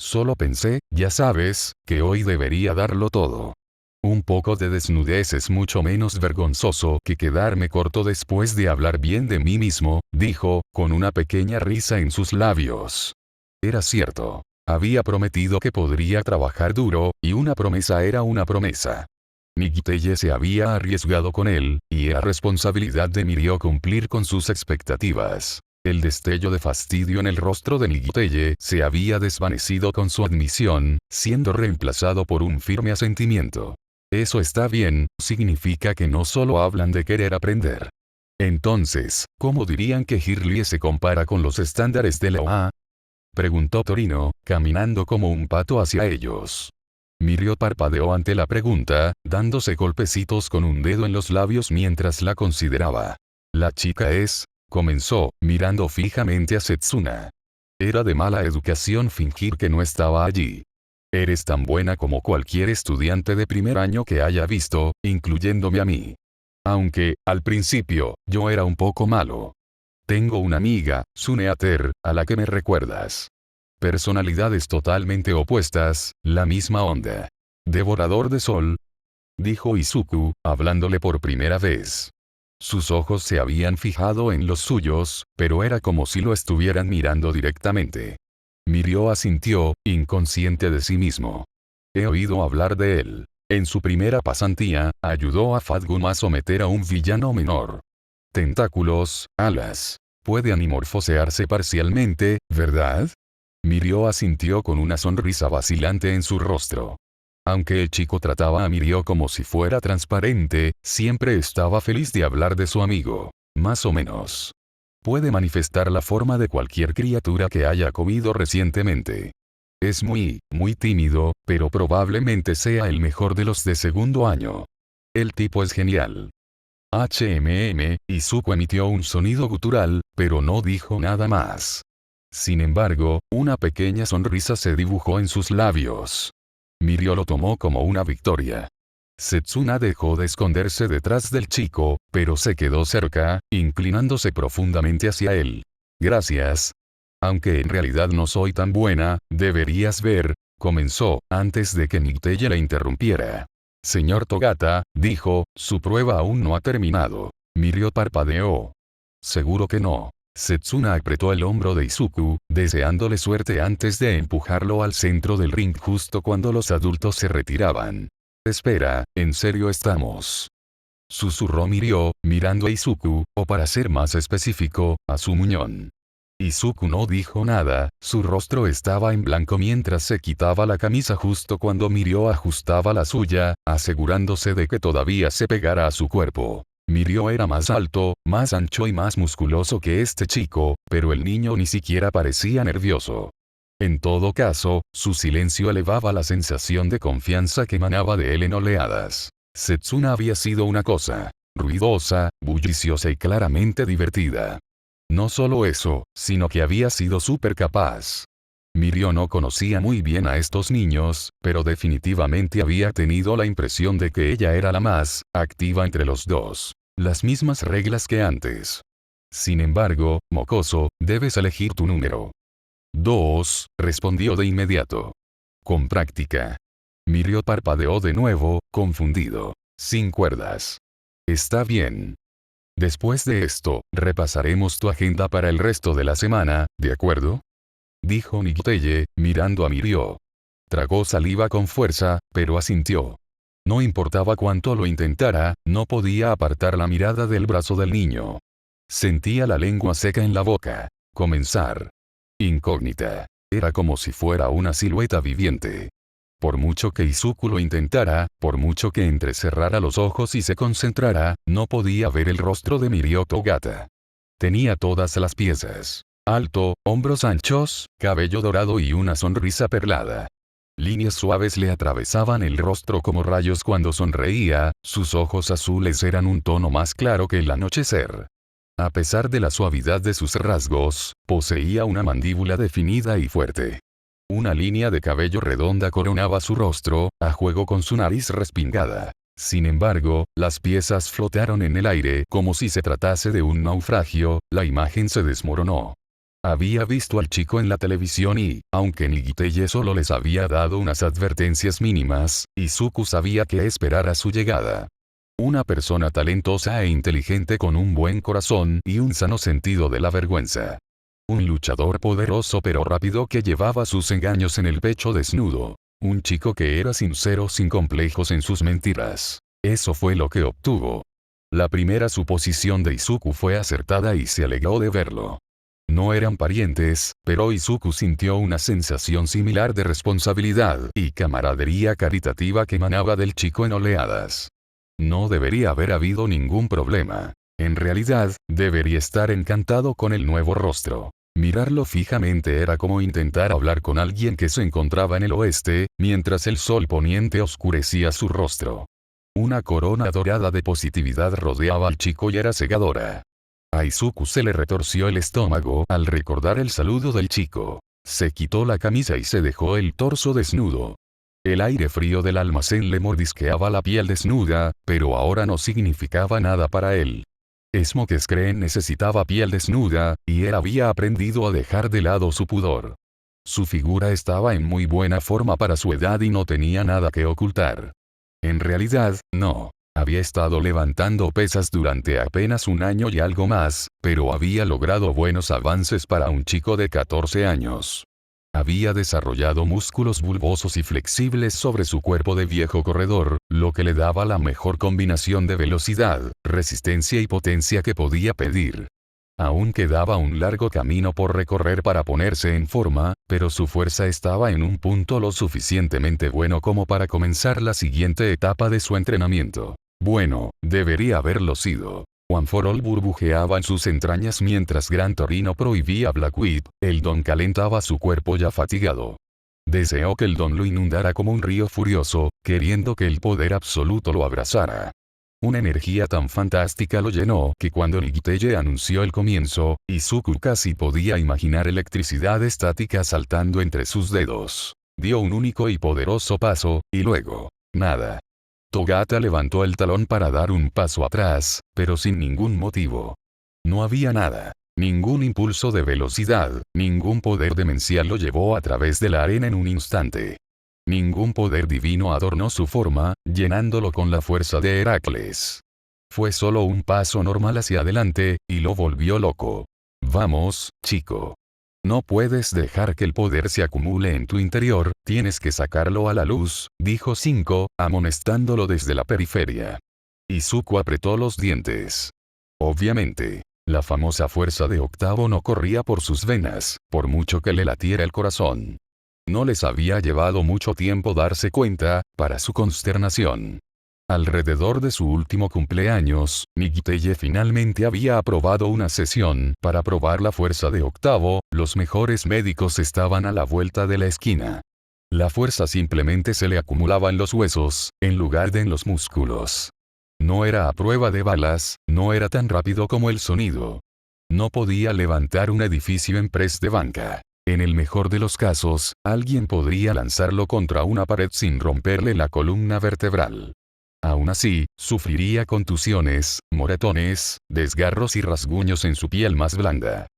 Solo pensé, ya sabes, que hoy debería darlo todo. Un poco de desnudez es mucho menos vergonzoso que quedarme corto después de hablar bien de mí mismo», dijo, con una pequeña risa en sus labios. Era cierto. Había prometido que podría trabajar duro, y una promesa era una promesa. Nikiteye se había arriesgado con él, y era responsabilidad de Mirio cumplir con sus expectativas. El destello de fastidio en el rostro de Nikiteye se había desvanecido con su admisión, siendo reemplazado por un firme asentimiento. «Eso está bien, significa que no solo hablan de querer aprender. Entonces, ¿cómo dirían que Hirlie se compara con los estándares de la OA?», preguntó Torino, caminando como un pato hacia ellos. Mirio parpadeó ante la pregunta, dándose golpecitos con un dedo en los labios mientras la consideraba. «La chica es», comenzó, mirando fijamente a Setsuna. Era de mala educación fingir que no estaba allí. «Eres tan buena como cualquier estudiante de primer año que haya visto, incluyéndome a mí. Aunque, al principio, yo era un poco malo». Tengo una amiga, Suneater, a la que me recuerdas. Personalidades totalmente opuestas, la misma onda. Devorador de sol, dijo Izuku, hablándole por primera vez. Sus ojos se habían fijado en los suyos, pero era como si lo estuvieran mirando directamente. Mirio asintió, inconsciente de sí mismo. He oído hablar de él. En su primera pasantía, ayudó a Fatgum a someter a un villano menor. Tentáculos, alas. Puede animorfosearse parcialmente, ¿verdad? Mirio asintió con una sonrisa vacilante en su rostro. Aunque el chico trataba a Mirio como si fuera transparente, siempre estaba feliz de hablar de su amigo. Más o menos. Puede manifestar la forma de cualquier criatura que haya comido recientemente. Es muy tímido, pero probablemente sea el mejor de los de segundo año. El tipo es genial. Izuku emitió un sonido gutural, pero no dijo nada más. Sin embargo, una pequeña sonrisa se dibujó en sus labios. Mirio lo tomó como una victoria. Setsuna dejó de esconderse detrás del chico, pero se quedó cerca, inclinándose profundamente hacia él. Gracias. Aunque en realidad no soy tan buena, deberías ver, comenzó, antes de que Nighteye la interrumpiera. Señor Togata, dijo, su prueba aún no ha terminado. Mirio parpadeó. Seguro que no. Setsuna apretó el hombro de Izuku, deseándole suerte antes de empujarlo al centro del ring justo cuando los adultos se retiraban. Espera, ¿en serio estamos? Susurró Mirio, mirando a Izuku, o para ser más específico, a su muñón. Izuku no dijo nada, su rostro estaba en blanco mientras se quitaba la camisa justo cuando Mirio ajustaba la suya, asegurándose de que todavía se pegara a su cuerpo. Mirio era más alto, más ancho y más musculoso que este chico, pero el niño ni siquiera parecía nervioso. En todo caso, su silencio elevaba la sensación de confianza que emanaba de él en oleadas. Setsuna había sido una cosa ruidosa, bulliciosa y claramente divertida. No solo eso, sino que había sido súper capaz. Mirio no conocía muy bien a estos niños, pero definitivamente había tenido la impresión de que ella era la más activa entre los dos. Las mismas reglas que antes. Sin embargo, mocoso, debes elegir tu número. 2, respondió de inmediato. Con práctica. Mirio parpadeó de nuevo, confundido. Sin cuerdas. Está bien. Después de esto, repasaremos tu agenda para el resto de la semana, ¿de acuerdo? Dijo Nighteye, mirando a Mirio. Tragó saliva con fuerza, pero asintió. No importaba cuánto lo intentara, no podía apartar la mirada del brazo del niño. Sentía la lengua seca en la boca. Comenzar. Incógnita. Era como si fuera una silueta viviente. Por mucho que Izuku lo intentara, por mucho que entrecerrara los ojos y se concentrara, no podía ver el rostro de Mirio Togata. Tenía todas las piezas. Alto, hombros anchos, cabello dorado y una sonrisa perlada. Líneas suaves le atravesaban el rostro como rayos cuando sonreía, sus ojos azules eran un tono más claro que el anochecer. A pesar de la suavidad de sus rasgos, poseía una mandíbula definida y fuerte. Una línea de cabello redonda coronaba su rostro, a juego con su nariz respingada. Sin embargo, las piezas flotaron en el aire como si se tratase de un naufragio, la imagen se desmoronó. Había visto al chico en la televisión y, aunque Nighteye solo les había dado unas advertencias mínimas, Izuku sabía qué esperar a su llegada. Una persona talentosa e inteligente con un buen corazón y un sano sentido de la vergüenza. Un luchador poderoso pero rápido que llevaba sus engaños en el pecho desnudo. Un chico que era sincero sin complejos en sus mentiras. Eso fue lo que obtuvo. La primera suposición de Izuku fue acertada y se alegró de verlo. No eran parientes, pero Izuku sintió una sensación similar de responsabilidad y camaradería caritativa que emanaba del chico en oleadas. No debería haber habido ningún problema. En realidad, debería estar encantado con el nuevo rostro. Mirarlo fijamente era como intentar hablar con alguien que se encontraba en el oeste, mientras el sol poniente oscurecía su rostro. Una corona dorada de positividad rodeaba al chico y era cegadora. A Izuku se le retorció el estómago al recordar el saludo del chico. Se quitó la camisa y se dejó el torso desnudo. El aire frío del almacén le mordisqueaba la piel desnuda, pero ahora no significaba nada para él. Smoke Screen necesitaba piel desnuda, y él había aprendido a dejar de lado su pudor. Su figura estaba en muy buena forma para su edad y no tenía nada que ocultar. En realidad, no. Había estado levantando pesas durante apenas un año y algo más, pero había logrado buenos avances para un chico de 14 años. Había desarrollado músculos bulbosos y flexibles sobre su cuerpo de viejo corredor, lo que le daba la mejor combinación de velocidad, resistencia y potencia que podía pedir. Aún quedaba un largo camino por recorrer para ponerse en forma, pero su fuerza estaba en un punto lo suficientemente bueno como para comenzar la siguiente etapa de su entrenamiento. Bueno, debería haberlo sido. One for All burbujeaba en sus entrañas mientras Gran Torino prohibía a Blackwood. El don calentaba su cuerpo ya fatigado. Deseó que el don lo inundara como un río furioso, queriendo que el poder absoluto lo abrazara. Una energía tan fantástica lo llenó que cuando Nighteye anunció el comienzo, Izuku casi podía imaginar electricidad estática saltando entre sus dedos. Dio un único y poderoso paso, y luego, nada. Togata levantó el talón para dar un paso atrás, pero sin ningún motivo. No había nada. Ningún impulso de velocidad, ningún poder demencial lo llevó a través de la arena en un instante. Ningún poder divino adornó su forma, llenándolo con la fuerza de Heracles. Fue solo un paso normal hacia adelante, y lo volvió loco. Vamos, chico. No puedes dejar que el poder se acumule en tu interior, tienes que sacarlo a la luz, dijo Cinco, amonestándolo desde la periferia. Izuku apretó los dientes. Obviamente. La famosa fuerza de Octavo no corría por sus venas, por mucho que le latiera el corazón. No les había llevado mucho tiempo darse cuenta, para su consternación. Alrededor de su último cumpleaños, Nighteye finalmente había aprobado una sesión para probar la fuerza de Octavo. Los mejores médicos estaban a la vuelta de la esquina. La fuerza simplemente se le acumulaba en los huesos, en lugar de en los músculos. No era a prueba de balas, no era tan rápido como el sonido. No podía levantar un edificio en press de banca. En el mejor de los casos, alguien podría lanzarlo contra una pared sin romperle la columna vertebral. Aún así, sufriría contusiones, moretones, desgarros y rasguños en su piel más blanda.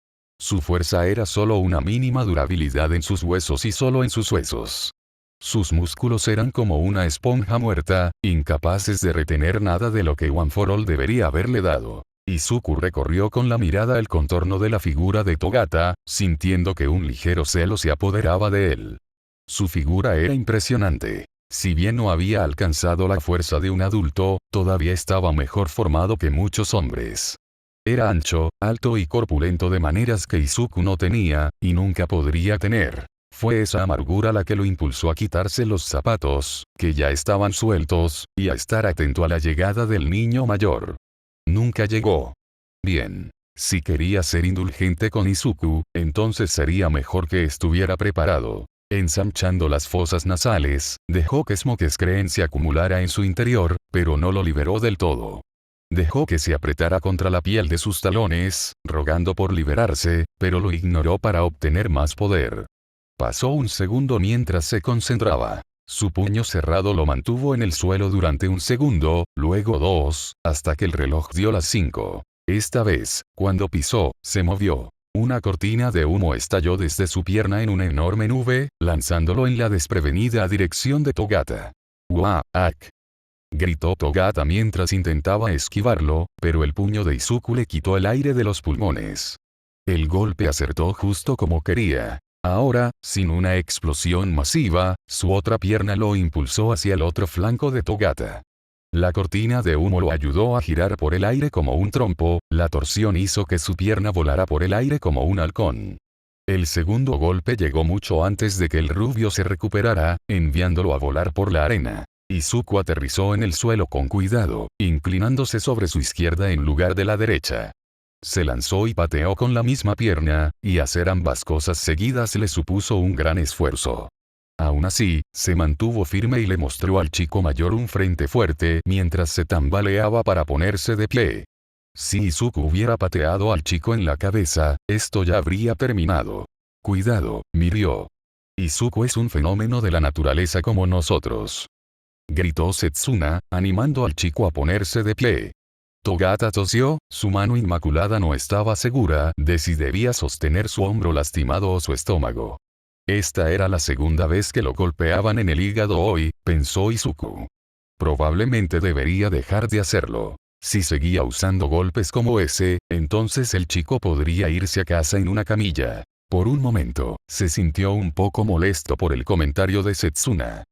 Su fuerza era solo una mínima durabilidad en sus huesos y solo en sus huesos. Sus músculos eran como una esponja muerta, incapaces de retener nada de lo que One for All debería haberle dado. Izuku recorrió con la mirada el contorno de la figura de Togata, sintiendo que un ligero celo se apoderaba de él. Su figura era impresionante. Si bien no había alcanzado la fuerza de un adulto, todavía estaba mejor formado que muchos hombres. Era ancho, alto y corpulento de maneras que Izuku no tenía, y nunca podría tener. Fue esa amargura la que lo impulsó a quitarse los zapatos, que ya estaban sueltos, y a estar atento a la llegada del niño mayor. Nunca llegó. Bien. Si quería ser indulgente con Izuku, entonces sería mejor que estuviera preparado. Ensanchando las fosas nasales, dejó que Smoke Screen se acumulara en su interior, pero no lo liberó del todo. Dejó que se apretara contra la piel de sus talones, rogando por liberarse, pero lo ignoró para obtener más poder. Pasó un segundo mientras se concentraba. Su puño cerrado lo mantuvo en el suelo durante un segundo, luego 2, hasta que el reloj dio las 5. Esta vez, cuando pisó, se movió. Una cortina de humo estalló desde su pierna en una enorme nube, lanzándolo en la desprevenida dirección de Togata. ¡Uah-ak! Gritó Togata mientras intentaba esquivarlo, pero el puño de Izuku le quitó el aire de los pulmones. El golpe acertó justo como quería. Ahora, sin una explosión masiva, su otra pierna lo impulsó hacia el otro flanco de Togata. La cortina de humo lo ayudó a girar por el aire como un trompo, la torsión hizo que su pierna volara por el aire como un halcón. El segundo golpe llegó mucho antes de que el rubio se recuperara, enviándolo a volar por la arena. Izuku aterrizó en el suelo con cuidado, inclinándose sobre su izquierda en lugar de la derecha. Se lanzó y pateó con la misma pierna, y hacer ambas cosas seguidas le supuso un gran esfuerzo. Aún así, se mantuvo firme y le mostró al chico mayor un frente fuerte mientras se tambaleaba para ponerse de pie. Si Izuku hubiera pateado al chico en la cabeza, esto ya habría terminado. Cuidado, Mirio. Izuku es un fenómeno de la naturaleza como nosotros. Gritó Setsuna, animando al chico a ponerse de pie. Togata tosió, su mano inmaculada no estaba segura de si debía sostener su hombro lastimado o su estómago. Esta era la segunda vez que lo golpeaban en el hígado hoy, pensó Izuku. Probablemente debería dejar de hacerlo. Si seguía usando golpes como ese, entonces el chico podría irse a casa en una camilla. Por un momento, se sintió un poco molesto por el comentario de Setsuna.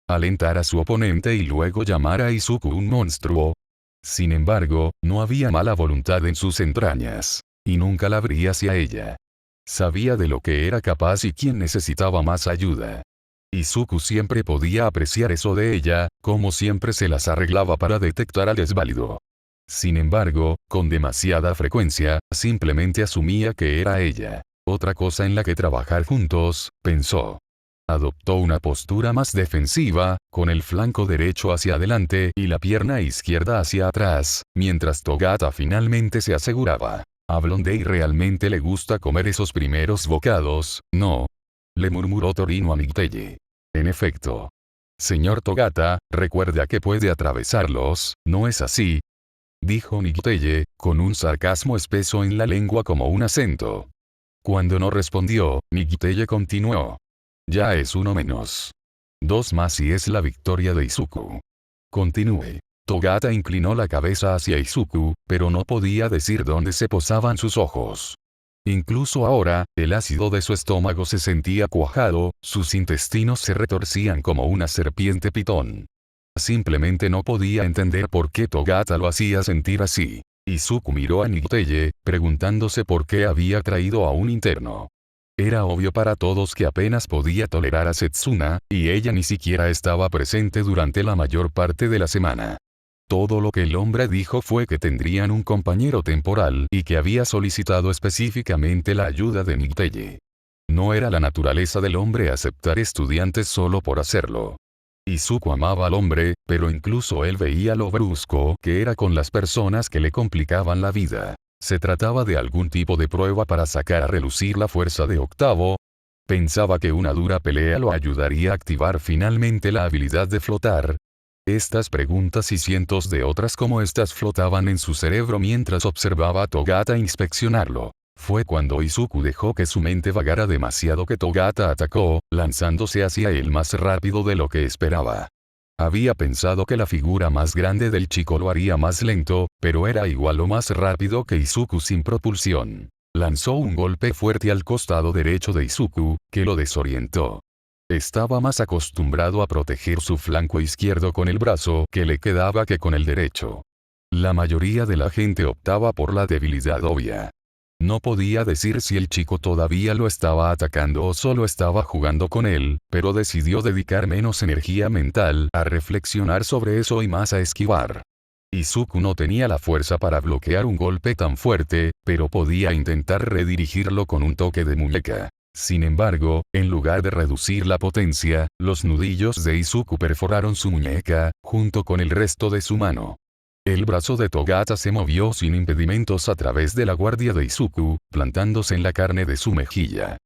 Alentar a su oponente y luego llamar a Izuku un monstruo. Sin embargo, no había mala voluntad en sus entrañas. Y nunca la abría hacia ella. Sabía de lo que era capaz y quién necesitaba más ayuda. Izuku siempre podía apreciar eso de ella, como siempre se las arreglaba para detectar al desválido. Sin embargo, con demasiada frecuencia, simplemente asumía que era ella. Otra cosa en la que trabajar juntos, pensó. Adoptó una postura más defensiva, con el flanco derecho hacia adelante y la pierna izquierda hacia atrás, mientras Togata finalmente se aseguraba. A Blondie realmente le gusta comer esos primeros bocados, ¿no? Le murmuró Torino a Nicteye. En efecto. Señor Togata, recuerda que puede atravesarlos, ¿no es así? Dijo Nicteye, con un sarcasmo espeso en la lengua como un acento. Cuando no respondió, Nicteye continuó. Ya es uno menos. 2 más y es la victoria de Izuku. Continúe. Togata inclinó la cabeza hacia Izuku, pero no podía decir dónde se posaban sus ojos. Incluso ahora, el ácido de su estómago se sentía cuajado, sus intestinos se retorcían como una serpiente pitón. Simplemente no podía entender por qué Togata lo hacía sentir así. Izuku miró a Nicteye, preguntándose por qué había traído a un interno. Era obvio para todos que apenas podía tolerar a Setsuna, y ella ni siquiera estaba presente durante la mayor parte de la semana. Todo lo que el hombre dijo fue que tendrían un compañero temporal y que había solicitado específicamente la ayuda de Nicteye. No era la naturaleza del hombre aceptar estudiantes solo por hacerlo. Izuku amaba al hombre, pero incluso él veía lo brusco que era con las personas que le complicaban la vida. ¿Se trataba de algún tipo de prueba para sacar a relucir la fuerza de Octavo? Pensaba que una dura pelea lo ayudaría a activar finalmente la habilidad de flotar. Estas preguntas y cientos de otras como estas flotaban en su cerebro mientras observaba a Togata inspeccionarlo. Fue cuando Izuku dejó que su mente vagara demasiado que Togata atacó, lanzándose hacia él más rápido de lo que esperaba. Había pensado que la figura más grande del chico lo haría más lento, pero era igual o más rápido que Izuku sin propulsión. Lanzó un golpe fuerte al costado derecho de Izuku, que lo desorientó. Estaba más acostumbrado a proteger su flanco izquierdo con el brazo que le quedaba que con el derecho. La mayoría de la gente optaba por la debilidad obvia. No podía decir si el chico todavía lo estaba atacando o solo estaba jugando con él, pero decidió dedicar menos energía mental a reflexionar sobre eso y más a esquivar. Izuku no tenía la fuerza para bloquear un golpe tan fuerte, pero podía intentar redirigirlo con un toque de muñeca. Sin embargo, en lugar de reducir la potencia, los nudillos de Izuku perforaron su muñeca, junto con el resto de su mano. El brazo de Togata se movió sin impedimentos a través de la guardia de Izuku, plantándose en la carne de su mejilla.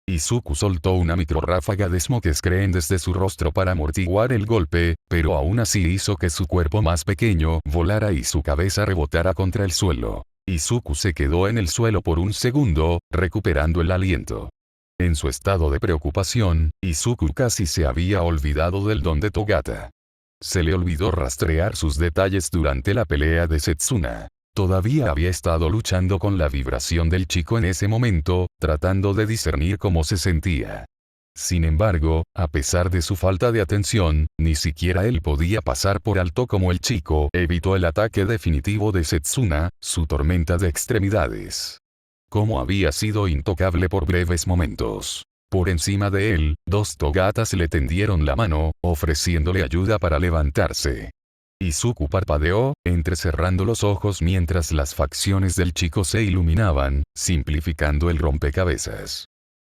Izuku soltó una microrráfaga de smoke screen desde su rostro para amortiguar el golpe, pero aún así hizo que su cuerpo más pequeño volara y su cabeza rebotara contra el suelo. Izuku se quedó en el suelo por un segundo, recuperando el aliento. En su estado de preocupación, Izuku casi se había olvidado del don de Togata. Se le olvidó rastrear sus detalles durante la pelea de Setsuna. Todavía había estado luchando con la vibración del chico en ese momento, tratando de discernir cómo se sentía. Sin embargo, a pesar de su falta de atención, ni siquiera él podía pasar por alto como el chico evitó el ataque definitivo de Setsuna, su tormenta de extremidades. Como había sido intocable por breves momentos. Por encima de él, 2 Togatas le tendieron la mano, ofreciéndole ayuda para levantarse. Izuku parpadeó, entrecerrando los ojos mientras las facciones del chico se iluminaban, simplificando el rompecabezas.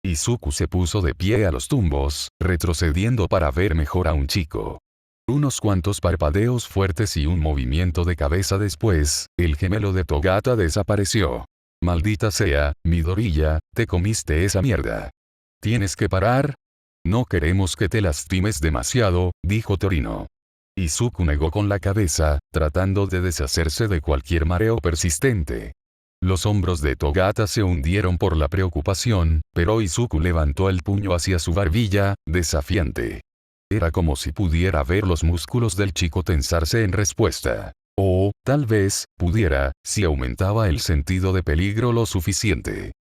Izuku se puso de pie a los tumbos, retrocediendo para ver mejor a un chico. Unos cuantos parpadeos fuertes y un movimiento de cabeza después, el gemelo de Togata desapareció. Maldita sea, Midoriya, te comiste esa mierda. ¿Tienes que parar? No queremos que te lastimes demasiado, dijo Torino. Izuku negó con la cabeza, tratando de deshacerse de cualquier mareo persistente. Los hombros de Togata se hundieron por la preocupación, pero Izuku levantó el puño hacia su barbilla, desafiante. Era como si pudiera ver los músculos del chico tensarse en respuesta. O, tal vez, pudiera, si aumentaba el sentido de peligro lo suficiente.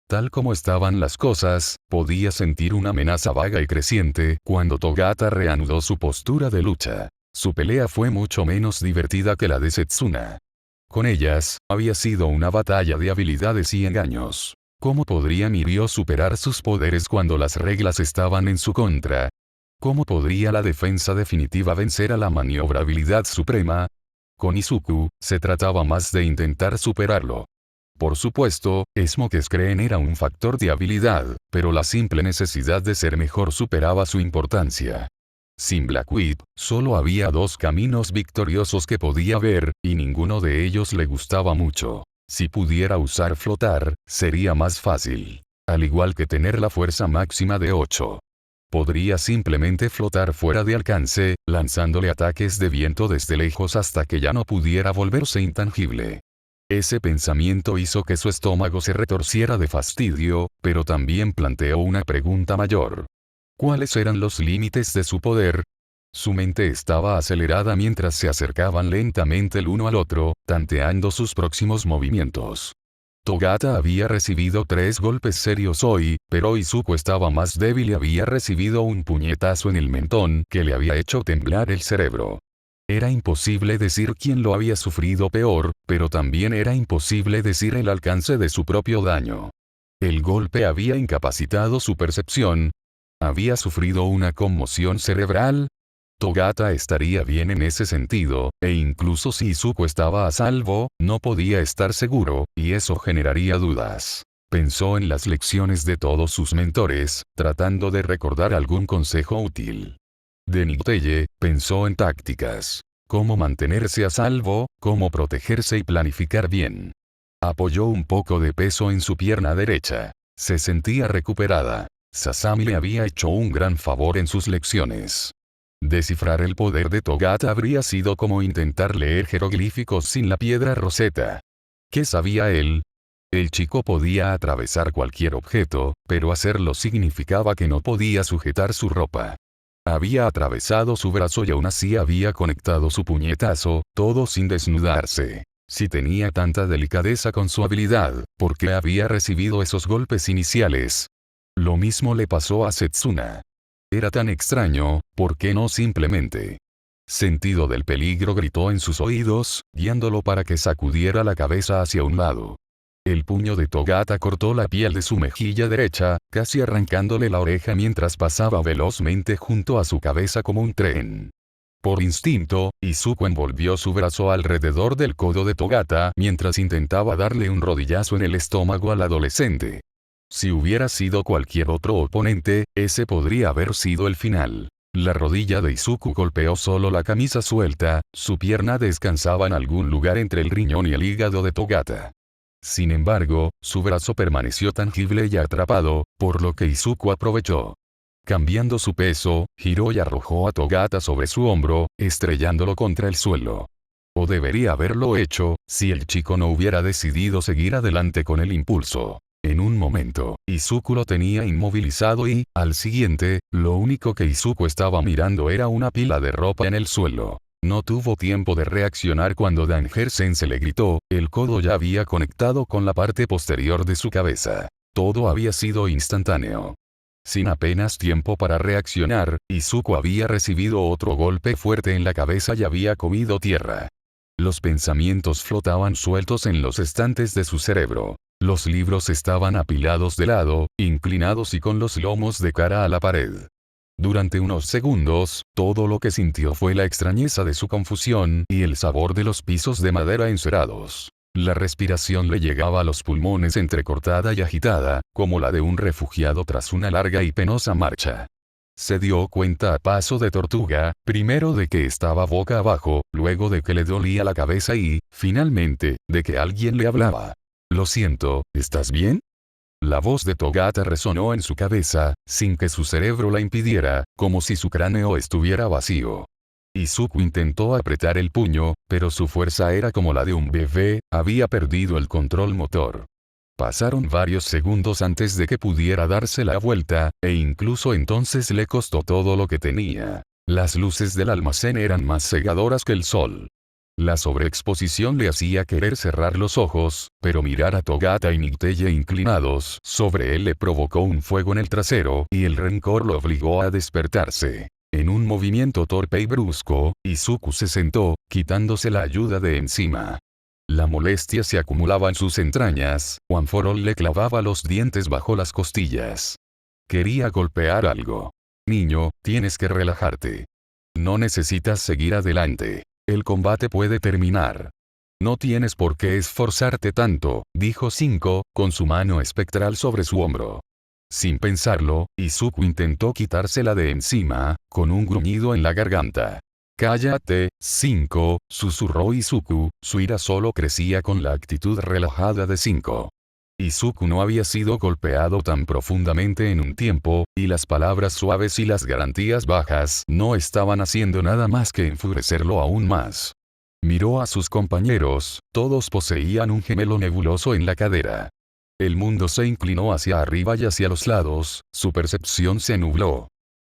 Tal como estaban las cosas, podía sentir una amenaza vaga y creciente cuando Togata reanudó su postura de lucha. Su pelea fue mucho menos divertida que la de Setsuna. Con ellas, había sido una batalla de habilidades y engaños. ¿Cómo podría Mirio superar sus poderes cuando las reglas estaban en su contra? ¿Cómo podría la defensa definitiva vencer a la maniobrabilidad suprema? Con Izuku, se trataba más de intentar superarlo. Por supuesto, Smoke Screen era un factor de habilidad, pero la simple necesidad de ser mejor superaba su importancia. Sin Black Whip, solo había dos caminos victoriosos que podía ver, y ninguno de ellos le gustaba mucho. Si pudiera usar flotar, sería más fácil. Al igual que tener la fuerza máxima de 8. Podría simplemente flotar fuera de alcance, lanzándole ataques de viento desde lejos hasta que ya no pudiera volverse intangible. Ese pensamiento hizo que su estómago se retorciera de fastidio, pero también planteó una pregunta mayor. ¿Cuáles eran los límites de su poder? Su mente estaba acelerada mientras se acercaban lentamente el uno al otro, tanteando sus próximos movimientos. Togata había recibido 3 golpes serios hoy, pero Izuku estaba más débil y había recibido un puñetazo en el mentón que le había hecho temblar el cerebro. Era imposible decir quién lo había sufrido peor, pero también era imposible decir el alcance de su propio daño. El golpe había incapacitado su percepción. ¿Había sufrido una conmoción cerebral? Togata estaría bien en ese sentido, e incluso si Izuku estaba a salvo, no podía estar seguro, y eso generaría dudas. Pensó en las lecciones de todos sus mentores, tratando de recordar algún consejo útil. De Nicotelle, pensó en tácticas. Cómo mantenerse a salvo, cómo protegerse y planificar bien. Apoyó un poco de peso en su pierna derecha. Se sentía recuperada. Sasami le había hecho un gran favor en sus lecciones. Descifrar el poder de Togata habría sido como intentar leer jeroglíficos sin la piedra Rosetta. ¿Qué sabía él? El chico podía atravesar cualquier objeto, pero hacerlo significaba que no podía sujetar su ropa. Había atravesado su brazo y aún así había conectado su puñetazo, todo sin desnudarse. Si tenía tanta delicadeza con su habilidad, ¿por qué había recibido esos golpes iniciales? Lo mismo le pasó a Setsuna. Era tan extraño, ¿por qué no simplemente? Sentido del peligro gritó en sus oídos, guiándolo para que sacudiera la cabeza hacia un lado. El puño de Togata cortó la piel de su mejilla derecha, casi arrancándole la oreja mientras pasaba velozmente junto a su cabeza como un tren. Por instinto, Izuku envolvió su brazo alrededor del codo de Togata mientras intentaba darle un rodillazo en el estómago al adolescente. Si hubiera sido cualquier otro oponente, ese podría haber sido el final. La rodilla de Izuku golpeó solo la camisa suelta, su pierna descansaba en algún lugar entre el riñón y el hígado de Togata. Sin embargo, su brazo permaneció tangible y atrapado, por lo que Izuku aprovechó. Cambiando su peso, giró y arrojó a Togata sobre su hombro, estrellándolo contra el suelo. O debería haberlo hecho, si el chico no hubiera decidido seguir adelante con el impulso. En un momento, Izuku lo tenía inmovilizado y, al siguiente, lo único que Izuku estaba mirando era una pila de ropa en el suelo. No tuvo tiempo de reaccionar cuando Danger-sensei le gritó, el codo ya había conectado con la parte posterior de su cabeza. Todo había sido instantáneo. Sin apenas tiempo para reaccionar, Izuku había recibido otro golpe fuerte en la cabeza y había comido tierra. Los pensamientos flotaban sueltos en los estantes de su cerebro. Los libros estaban apilados de lado, inclinados y con los lomos de cara a la pared. Durante unos segundos, todo lo que sintió fue la extrañeza de su confusión y el sabor de los pisos de madera encerados. La respiración le llegaba a los pulmones entrecortada y agitada, como la de un refugiado tras una larga y penosa marcha. Se dio cuenta a paso de tortuga, primero de que estaba boca abajo, luego de que le dolía la cabeza y, finalmente, de que alguien le hablaba. Lo siento, ¿estás bien? La voz de Togata resonó en su cabeza, sin que su cerebro la impidiera, como si su cráneo estuviera vacío. Izuku intentó apretar el puño, pero su fuerza era como la de un bebé, había perdido el control motor. Pasaron varios segundos antes de que pudiera darse la vuelta, e incluso entonces le costó todo lo que tenía. Las luces del almacén eran más cegadoras que el sol. La sobreexposición le hacía querer cerrar los ojos, pero mirar a Togata y Niteye inclinados sobre él le provocó un fuego en el trasero, y el rencor lo obligó a despertarse. En un movimiento torpe y brusco, Izuku se sentó, quitándose la ayuda de encima. La molestia se acumulaba en sus entrañas, One for All le clavaba los dientes bajo las costillas. Quería golpear algo. Niño, tienes que relajarte. No necesitas seguir adelante. El combate puede terminar. No tienes por qué esforzarte tanto, dijo Cinco, con su mano espectral sobre su hombro. Sin pensarlo, Izuku intentó quitársela de encima, con un gruñido en la garganta. «Cállate, Cinco», susurró Izuku, su ira solo crecía con la actitud relajada de Cinco. Izuku no había sido golpeado tan profundamente en un tiempo, y las palabras suaves y las garantías bajas no estaban haciendo nada más que enfurecerlo aún más. Miró a sus compañeros, todos poseían un gemelo nebuloso en la cadera. El mundo se inclinó hacia arriba y hacia los lados, su percepción se nubló.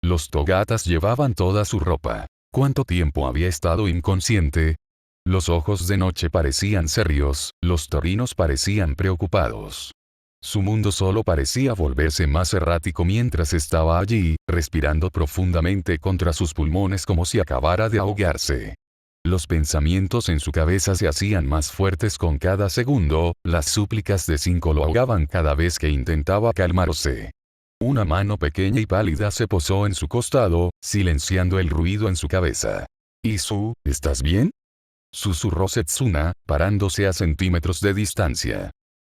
Los Togatas llevaban toda su ropa. ¿Cuánto tiempo había estado inconsciente? Los ojos de noche parecían serios, los torinos parecían preocupados. Su mundo solo parecía volverse más errático mientras estaba allí, respirando profundamente contra sus pulmones como si acabara de ahogarse. Los pensamientos en su cabeza se hacían más fuertes con cada segundo, las súplicas de Cinco lo ahogaban cada vez que intentaba calmarse. Una mano pequeña y pálida se posó en su costado, silenciando el ruido en su cabeza. «Isu, ¿estás bien?», susurró Setsuna, parándose a centímetros de distancia.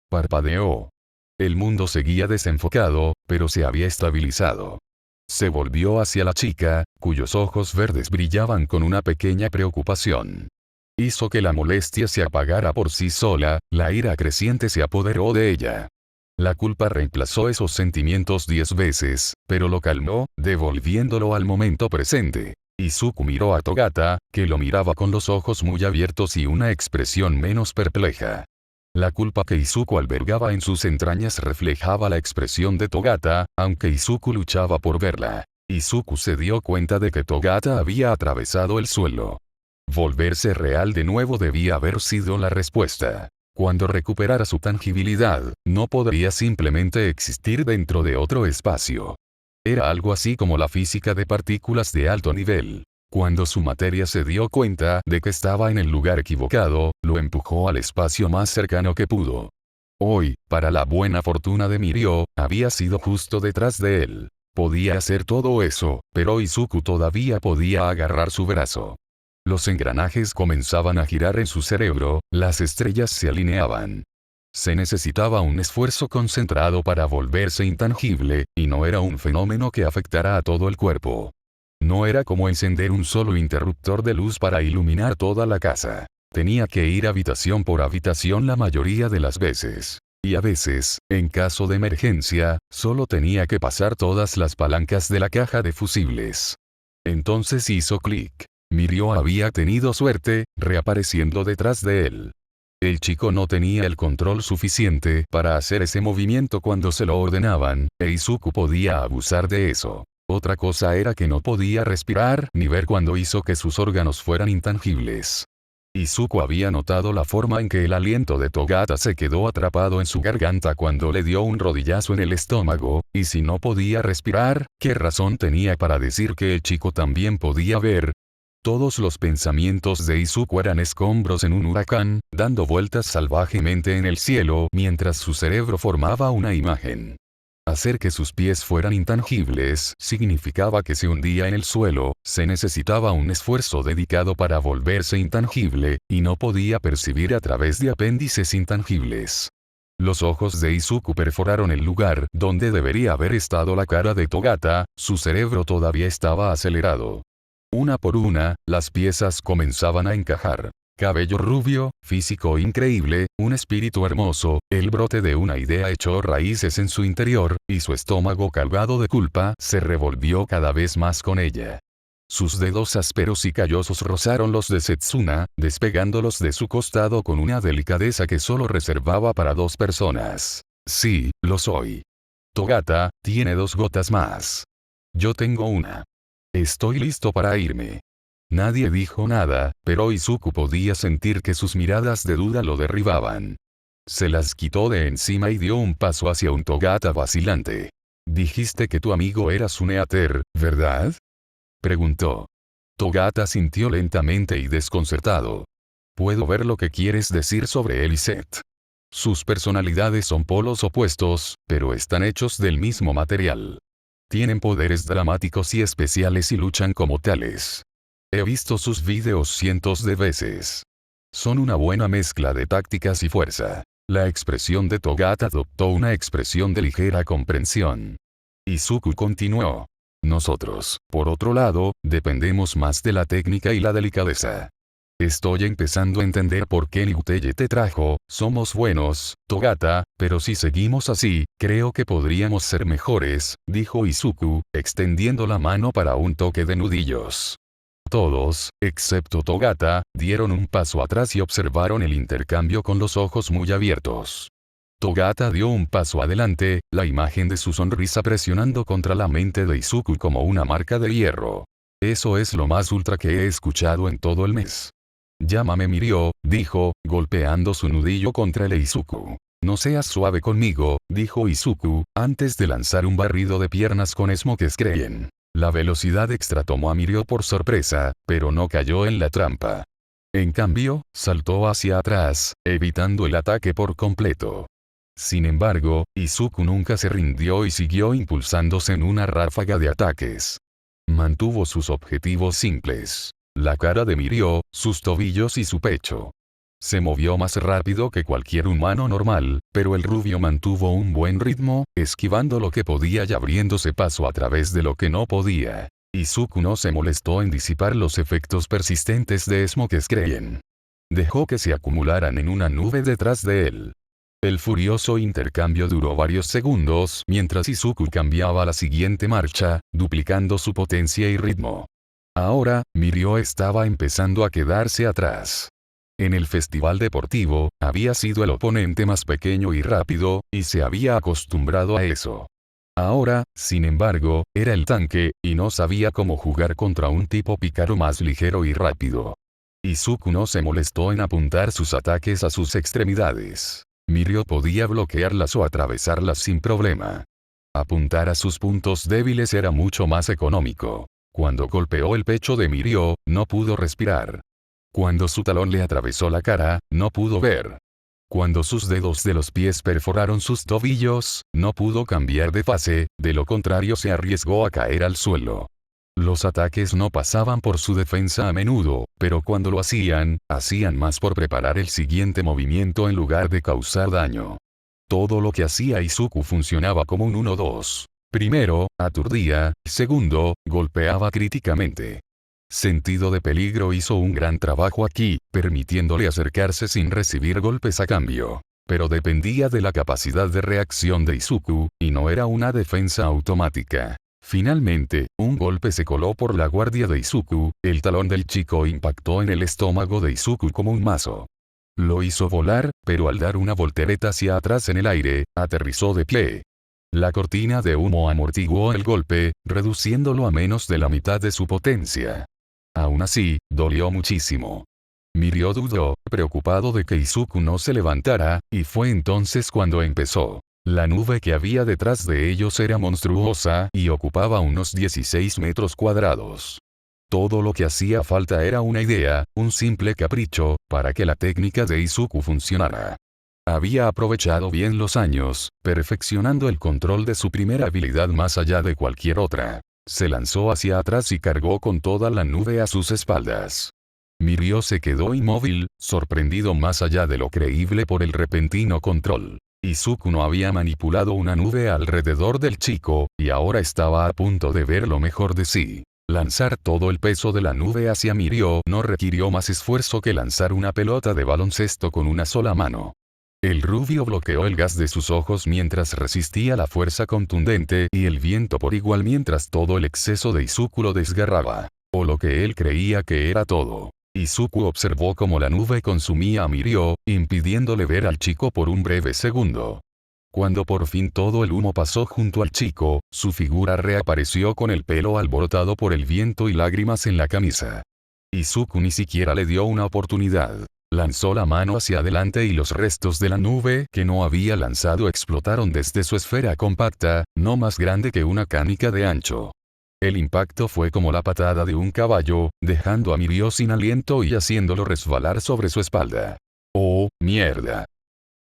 Parpadeó. El mundo seguía desenfocado, pero se había estabilizado. Se volvió hacia la chica, cuyos ojos verdes brillaban con una pequeña preocupación. Hizo que la molestia se apagara por sí sola, la ira creciente se apoderó de ella. La culpa reemplazó esos sentimientos 10 veces, pero lo calmó, devolviéndolo al momento presente. Izuku miró a Togata, que lo miraba con los ojos muy abiertos y una expresión menos perpleja. La culpa que Izuku albergaba en sus entrañas reflejaba la expresión de Togata, aunque Izuku luchaba por verla. Izuku se dio cuenta de que Togata había atravesado el suelo. Volverse real de nuevo debía haber sido la respuesta. Cuando recuperara su tangibilidad, no podría simplemente existir dentro de otro espacio. Era algo así como la física de partículas de alto nivel. Cuando su materia se dio cuenta de que estaba en el lugar equivocado, lo empujó al espacio más cercano que pudo. Hoy, para la buena fortuna de Mirio, había sido justo detrás de él. Podía hacer todo eso, pero Izuku todavía podía agarrar su brazo. Los engranajes comenzaban a girar en su cerebro, las estrellas se alineaban. Se necesitaba un esfuerzo concentrado para volverse intangible, y no era un fenómeno que afectara a todo el cuerpo. No era como encender un solo interruptor de luz para iluminar toda la casa. Tenía que ir habitación por habitación la mayoría de las veces. Y a veces, en caso de emergencia, solo tenía que pasar todas las palancas de la caja de fusibles. Entonces hizo clic. Mirio había tenido suerte, reapareciendo detrás de él. El chico no tenía el control suficiente para hacer ese movimiento cuando se lo ordenaban, e Izuku podía abusar de eso. Otra cosa era que no podía respirar ni ver cuando hizo que sus órganos fueran intangibles. Izuku había notado la forma en que el aliento de Togata se quedó atrapado en su garganta cuando le dio un rodillazo en el estómago, y si no podía respirar, ¿qué razón tenía para decir que el chico también podía ver? Todos los pensamientos de Izuku eran escombros en un huracán, dando vueltas salvajemente en el cielo mientras su cerebro formaba una imagen. Hacer que sus pies fueran intangibles significaba que se hundía en el suelo, se necesitaba un esfuerzo dedicado para volverse intangible, y no podía percibir a través de apéndices intangibles. Los ojos de Izuku perforaron el lugar donde debería haber estado la cara de Togata, su cerebro todavía estaba acelerado. Una por una, las piezas comenzaban a encajar. Cabello rubio, físico increíble, un espíritu hermoso, el brote de una idea echó raíces en su interior, y su estómago cargado de culpa se revolvió cada vez más con ella. Sus dedos ásperos y callosos rozaron los de Setsuna, despegándolos de su costado con una delicadeza que solo reservaba para 2 personas. Sí, lo soy. Togata, tiene 2 gotas más. Yo tengo una. Estoy listo para irme. Nadie dijo nada, pero Izuku podía sentir que sus miradas de duda lo derribaban. Se las quitó de encima y dio un paso hacia un Togata vacilante. Dijiste que tu amigo era Suneater, ¿verdad? Preguntó. Togata sintió lentamente y desconcertado. Puedo ver lo que quieres decir sobre él y Seth. Sus personalidades son polos opuestos, pero están hechos del mismo material. Tienen poderes dramáticos y especiales y luchan como tales. He visto sus vídeos cientos de veces. Son una buena mezcla de tácticas y fuerza. La expresión de Togata adoptó una expresión de ligera comprensión. Izuku continuó. Nosotros, por otro lado, dependemos más de la técnica y la delicadeza. Estoy empezando a entender por qué Niguteye te trajo. Somos buenos, Togata, pero si seguimos así, creo que podríamos ser mejores, dijo Izuku, extendiendo la mano para un toque de nudillos. Todos, excepto Togata, dieron un paso atrás y observaron el intercambio con los ojos muy abiertos. Togata dio un paso adelante, la imagen de su sonrisa presionando contra la mente de Izuku como una marca de hierro. Eso es lo más ultra que he escuchado en todo el mes. Llámame Mirio, dijo, golpeando su nudillo contra el Izuku. No seas suave conmigo, dijo Izuku, antes de lanzar un barrido de piernas con Smoke Screen. La velocidad extra tomó a Mirio por sorpresa, pero no cayó en la trampa. En cambio, saltó hacia atrás, evitando el ataque por completo. Sin embargo, Izuku nunca se rindió y siguió impulsándose en una ráfaga de ataques. Mantuvo sus objetivos simples. La cara de Mirio, sus tobillos y su pecho. Se movió más rápido que cualquier humano normal, pero el rubio mantuvo un buen ritmo, esquivando lo que podía y abriéndose paso a través de lo que no podía. Izuku no se molestó en disipar los efectos persistentes de Smoke Screen. Dejó que se acumularan en una nube detrás de él. El furioso intercambio duró varios segundos mientras Izuku cambiaba a la siguiente marcha, duplicando su potencia y ritmo. Ahora, Mirio estaba empezando a quedarse atrás. En el festival deportivo, había sido el oponente más pequeño y rápido, y se había acostumbrado a eso. Ahora, sin embargo, era el tanque, y no sabía cómo jugar contra un tipo pícaro más ligero y rápido. Izuku no se molestó en apuntar sus ataques a sus extremidades. Mirio podía bloquearlas o atravesarlas sin problema. Apuntar a sus puntos débiles era mucho más económico. Cuando golpeó el pecho de Mirio, no pudo respirar. Cuando su talón le atravesó la cara, no pudo ver. Cuando sus dedos de los pies perforaron sus tobillos, no pudo cambiar de fase, de lo contrario se arriesgó a caer al suelo. Los ataques no pasaban por su defensa a menudo, pero cuando lo hacían más por preparar el siguiente movimiento en lugar de causar daño. Todo lo que hacía Izuku funcionaba como un 1-2. Primero, aturdía, segundo, golpeaba críticamente. Sentido de peligro hizo un gran trabajo aquí, permitiéndole acercarse sin recibir golpes a cambio. Pero dependía de la capacidad de reacción de Izuku, y no era una defensa automática. Finalmente, un golpe se coló por la guardia de Izuku, el talón del chico impactó en el estómago de Izuku como un mazo. Lo hizo volar, pero al dar una voltereta hacia atrás en el aire, aterrizó de pie. La cortina de humo amortiguó el golpe, reduciéndolo a menos de la mitad de su potencia. Aún así, dolió muchísimo. Mirio dudó, preocupado de que Izuku no se levantara, y fue entonces cuando empezó. La nube que había detrás de ellos era monstruosa y ocupaba unos 16 metros cuadrados. Todo lo que hacía falta era una idea, un simple capricho, para que la técnica de Izuku funcionara. Había aprovechado bien los años, perfeccionando el control de su primera habilidad más allá de cualquier otra. Se lanzó hacia atrás y cargó con toda la nube a sus espaldas. Mirio se quedó inmóvil, sorprendido más allá de lo creíble por el repentino control. Izuku no había manipulado una nube alrededor del chico, y ahora estaba a punto de ver lo mejor de sí. Lanzar todo el peso de la nube hacia Mirio no requirió más esfuerzo que lanzar una pelota de baloncesto con una sola mano. El rubio bloqueó el gas de sus ojos mientras resistía la fuerza contundente y el viento por igual mientras todo el exceso de Izuku lo desgarraba. O lo que él creía que era todo. Izuku observó cómo la nube consumía a Mirio, impidiéndole ver al chico por un breve segundo. Cuando por fin todo el humo pasó junto al chico, su figura reapareció con el pelo alborotado por el viento y lágrimas en la camisa. Izuku ni siquiera le dio una oportunidad. Lanzó la mano hacia adelante y los restos de la nube que no había lanzado explotaron desde su esfera compacta, no más grande que una canica de ancho. El impacto fue como la patada de un caballo, dejando a Mirio sin aliento y haciéndolo resbalar sobre su espalda. ¡Oh, mierda!,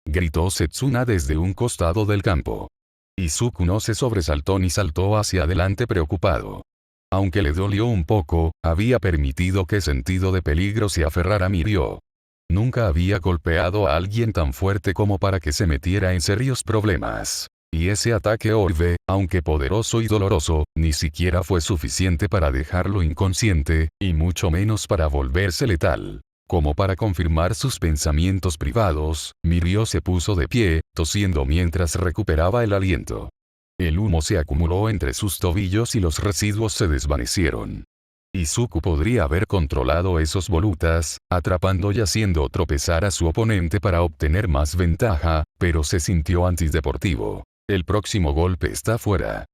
gritó Setsuna desde un costado del campo. Izuku no se sobresaltó ni saltó hacia adelante preocupado. Aunque le dolió un poco, había permitido que sentido de peligro se aferrara a Mirio. Nunca había golpeado a alguien tan fuerte como para que se metiera en serios problemas. Y ese ataque orbe, aunque poderoso y doloroso, ni siquiera fue suficiente para dejarlo inconsciente, y mucho menos para volverse letal. Como para confirmar sus pensamientos privados, Mirio se puso de pie, tosiendo mientras recuperaba el aliento. El humo se acumuló entre sus tobillos y los residuos se desvanecieron. Izuku podría haber controlado esos volutas, atrapando y haciendo tropezar a su oponente para obtener más ventaja, pero se sintió antideportivo. El próximo golpe está fuera.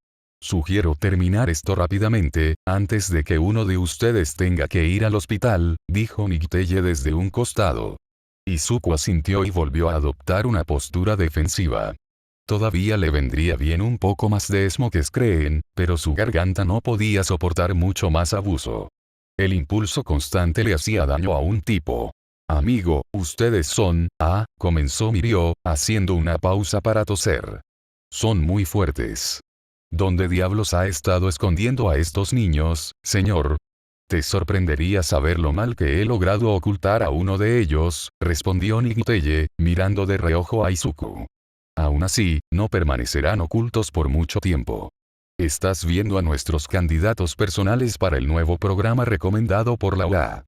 Sugiero terminar esto rápidamente, antes de que uno de ustedes tenga que ir al hospital, dijo Nicteye desde un costado. Izuku asintió y volvió a adoptar una postura defensiva. Todavía le vendría bien un poco más de Smokes creen, pero su garganta no podía soportar mucho más abuso. El impulso constante le hacía daño a un tipo. Amigo, ustedes son, comenzó Mirio, haciendo una pausa para toser. Son muy fuertes. ¿Dónde diablos ha estado escondiendo a estos niños, señor? Te sorprendería saber lo mal que he logrado ocultar a uno de ellos, respondió Nicteye, mirando de reojo a Izuku. Aún así, no permanecerán ocultos por mucho tiempo. Estás viendo a nuestros candidatos personales para el nuevo programa recomendado por la UA.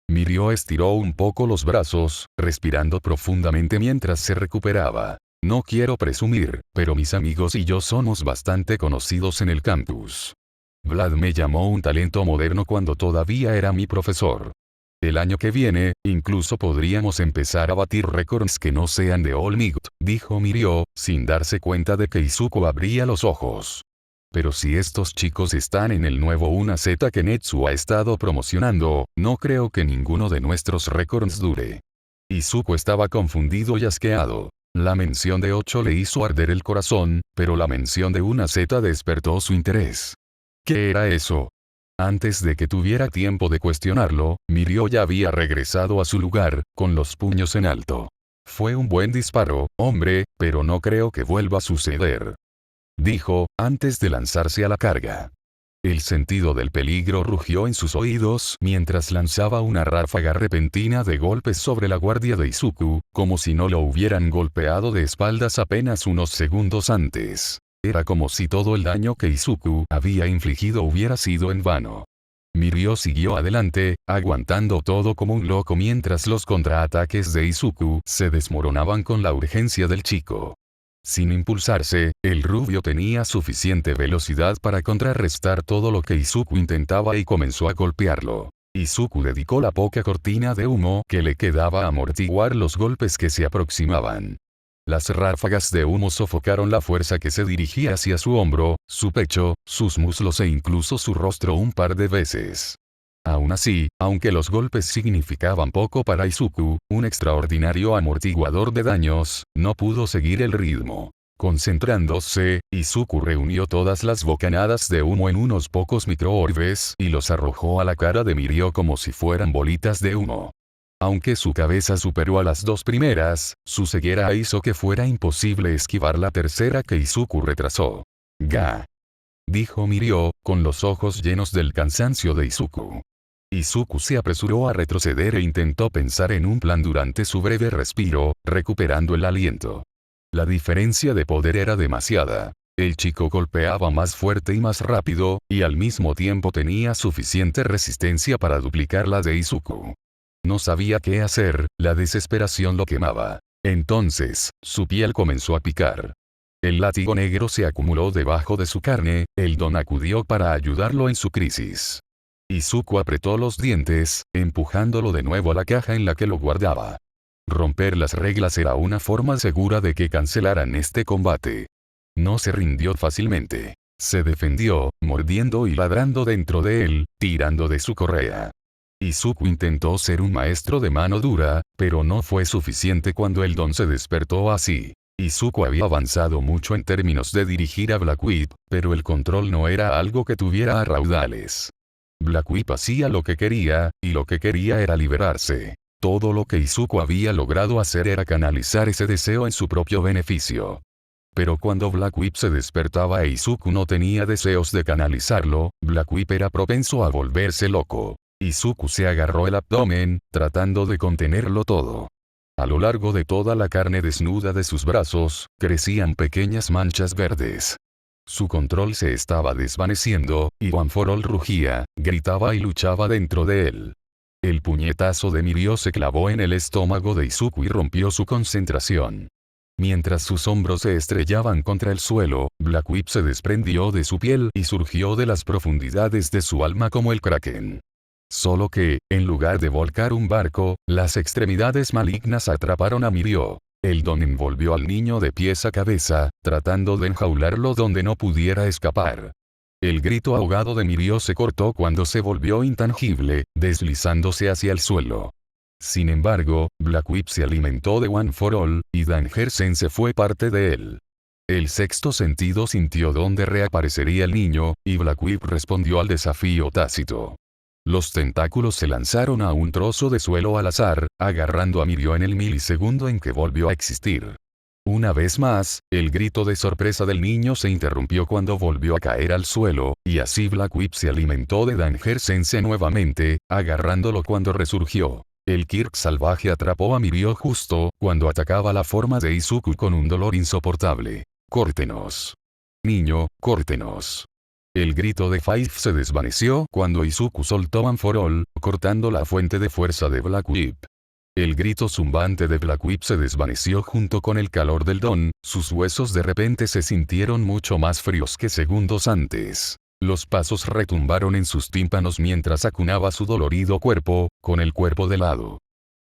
Mirio estiró un poco los brazos, respirando profundamente mientras se recuperaba. No quiero presumir, pero mis amigos y yo somos bastante conocidos en el campus. Vlad me llamó un talento moderno cuando todavía era mi profesor. El año que viene, incluso podríamos empezar a batir récords que no sean de All Might, dijo Mirio, sin darse cuenta de que Izuku abría los ojos. Pero si estos chicos están en el nuevo 1Z que Netsu ha estado promocionando, no creo que ninguno de nuestros récords dure. Izuku estaba confundido y asqueado. La mención de 8 le hizo arder el corazón, pero la mención de 1Z despertó su interés. ¿Qué era eso? Antes de que tuviera tiempo de cuestionarlo, Mirio ya había regresado a su lugar, con los puños en alto. Fue un buen disparo, hombre, pero no creo que vuelva a suceder. Dijo, antes de lanzarse a la carga. El sentido del peligro rugió en sus oídos mientras lanzaba una ráfaga repentina de golpes sobre la guardia de Izuku, como si no lo hubieran golpeado de espaldas apenas unos segundos antes. Era como si todo el daño que Izuku había infligido hubiera sido en vano. Mirio siguió adelante, aguantando todo como un loco mientras los contraataques de Izuku se desmoronaban con la urgencia del chico. Sin impulsarse, el rubio tenía suficiente velocidad para contrarrestar todo lo que Izuku intentaba y comenzó a golpearlo. Izuku dedicó la poca cortina de humo que le quedaba a amortiguar los golpes que se aproximaban. Las ráfagas de humo sofocaron la fuerza que se dirigía hacia su hombro, su pecho, sus muslos e incluso su rostro un par de veces. Aún así, aunque los golpes significaban poco para Izuku, un extraordinario amortiguador de daños, no pudo seguir el ritmo. Concentrándose, Izuku reunió todas las bocanadas de humo en unos pocos microorbes y los arrojó a la cara de Mirio como si fueran bolitas de humo. Aunque su cabeza superó a las dos primeras, su ceguera hizo que fuera imposible esquivar la tercera que Izuku retrasó. «Ga», dijo Mirio, con los ojos llenos del cansancio de Izuku. Izuku se apresuró a retroceder e intentó pensar en un plan durante su breve respiro, recuperando el aliento. La diferencia de poder era demasiada. El chico golpeaba más fuerte y más rápido, y al mismo tiempo tenía suficiente resistencia para duplicar la de Izuku. No sabía qué hacer, la desesperación lo quemaba. Entonces, su piel comenzó a picar. El látigo negro se acumuló debajo de su carne, el don acudió para ayudarlo en su crisis. Izuku apretó los dientes, empujándolo de nuevo a la caja en la que lo guardaba. Romper las reglas era una forma segura de que cancelaran este combate. No se rindió fácilmente. Se defendió, mordiendo y ladrando dentro de él, tirando de su correa. Izuku intentó ser un maestro de mano dura, pero no fue suficiente cuando el don se despertó así. Izuku había avanzado mucho en términos de dirigir a Black Whip, pero el control no era algo que tuviera a raudales. Black Whip hacía lo que quería, y lo que quería era liberarse. Todo lo que Izuku había logrado hacer era canalizar ese deseo en su propio beneficio. Pero cuando Black Whip se despertaba e Izuku no tenía deseos de canalizarlo, Black Whip era propenso a volverse loco. Izuku se agarró el abdomen, tratando de contenerlo todo. A lo largo de toda la carne desnuda de sus brazos, crecían pequeñas manchas verdes. Su control se estaba desvaneciendo, y One for All rugía, gritaba y luchaba dentro de él. El puñetazo de Mirio se clavó en el estómago de Izuku y rompió su concentración. Mientras sus hombros se estrellaban contra el suelo, Black Whip se desprendió de su piel y surgió de las profundidades de su alma como el kraken. Solo que, en lugar de volcar un barco, las extremidades malignas atraparon a Mirio. El don envolvió al niño de pies a cabeza, tratando de enjaularlo donde no pudiera escapar. El grito ahogado de Mirio se cortó cuando se volvió intangible, deslizándose hacia el suelo. Sin embargo, Black Whip se alimentó de One for All, y Danger-sensei fue parte de él. El sexto sentido sintió dónde reaparecería el niño, y Black Whip respondió al desafío tácito. Los tentáculos se lanzaron a un trozo de suelo al azar, agarrando a Mirio en el milisegundo en que volvió a existir. Una vez más, el grito de sorpresa del niño se interrumpió cuando volvió a caer al suelo, y así Black Whip se alimentó de Danger-sensei nuevamente, agarrándolo cuando resurgió. El Kirk salvaje atrapó a Mirio justo cuando atacaba la forma de Izuku con un dolor insoportable. ¡Córtenos! Niño, córtenos. El grito de Five se desvaneció cuando Izuku soltó One for All, cortando la fuente de fuerza de Black Whip. El grito zumbante de Black Whip se desvaneció junto con el calor del don, sus huesos de repente se sintieron mucho más fríos que segundos antes. Los pasos retumbaron en sus tímpanos mientras acunaba su dolorido cuerpo, con el cuerpo de lado.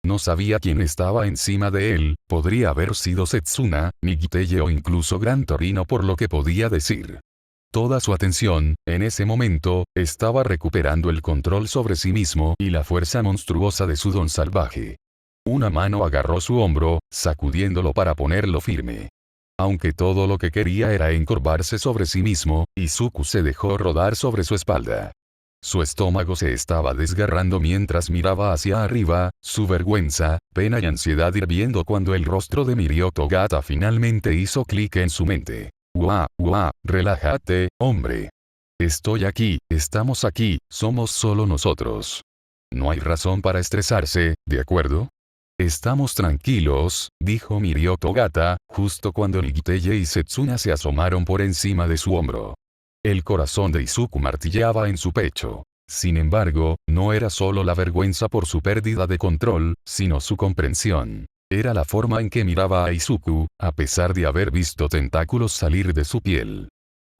No sabía quién estaba encima de él, podría haber sido Setsuna, Migiteye o incluso Gran Torino por lo que podía decir. Toda su atención, en ese momento, estaba recuperando el control sobre sí mismo y la fuerza monstruosa de su don salvaje. Una mano agarró su hombro, sacudiéndolo para ponerlo firme. Aunque todo lo que quería era encorvarse sobre sí mismo, Izuku se dejó rodar sobre su espalda. Su estómago se estaba desgarrando mientras miraba hacia arriba, su vergüenza, pena y ansiedad hirviendo cuando el rostro de Mirio Togata finalmente hizo clic en su mente. Relájate, hombre. Estoy aquí, estamos aquí, somos solo nosotros. No hay razón para estresarse, ¿de acuerdo? Estamos tranquilos, dijo Mirio Togata, justo cuando Nigiteye y Setsuna se asomaron por encima de su hombro. El corazón de Izuku martilleaba en su pecho. Sin embargo, no era solo la vergüenza por su pérdida de control, sino su comprensión. Era la forma en que miraba a Izuku, a pesar de haber visto tentáculos salir de su piel.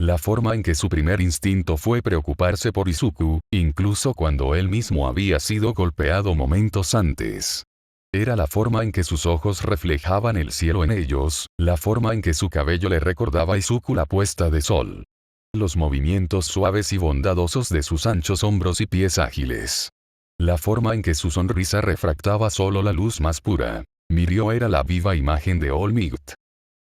La forma en que su primer instinto fue preocuparse por Izuku, incluso cuando él mismo había sido golpeado momentos antes. Era la forma en que sus ojos reflejaban el cielo en ellos, la forma en que su cabello le recordaba a Izuku la puesta de sol. Los movimientos suaves y bondadosos de sus anchos hombros y pies ágiles. La forma en que su sonrisa refractaba solo la luz más pura. Mirio era la viva imagen de All Might.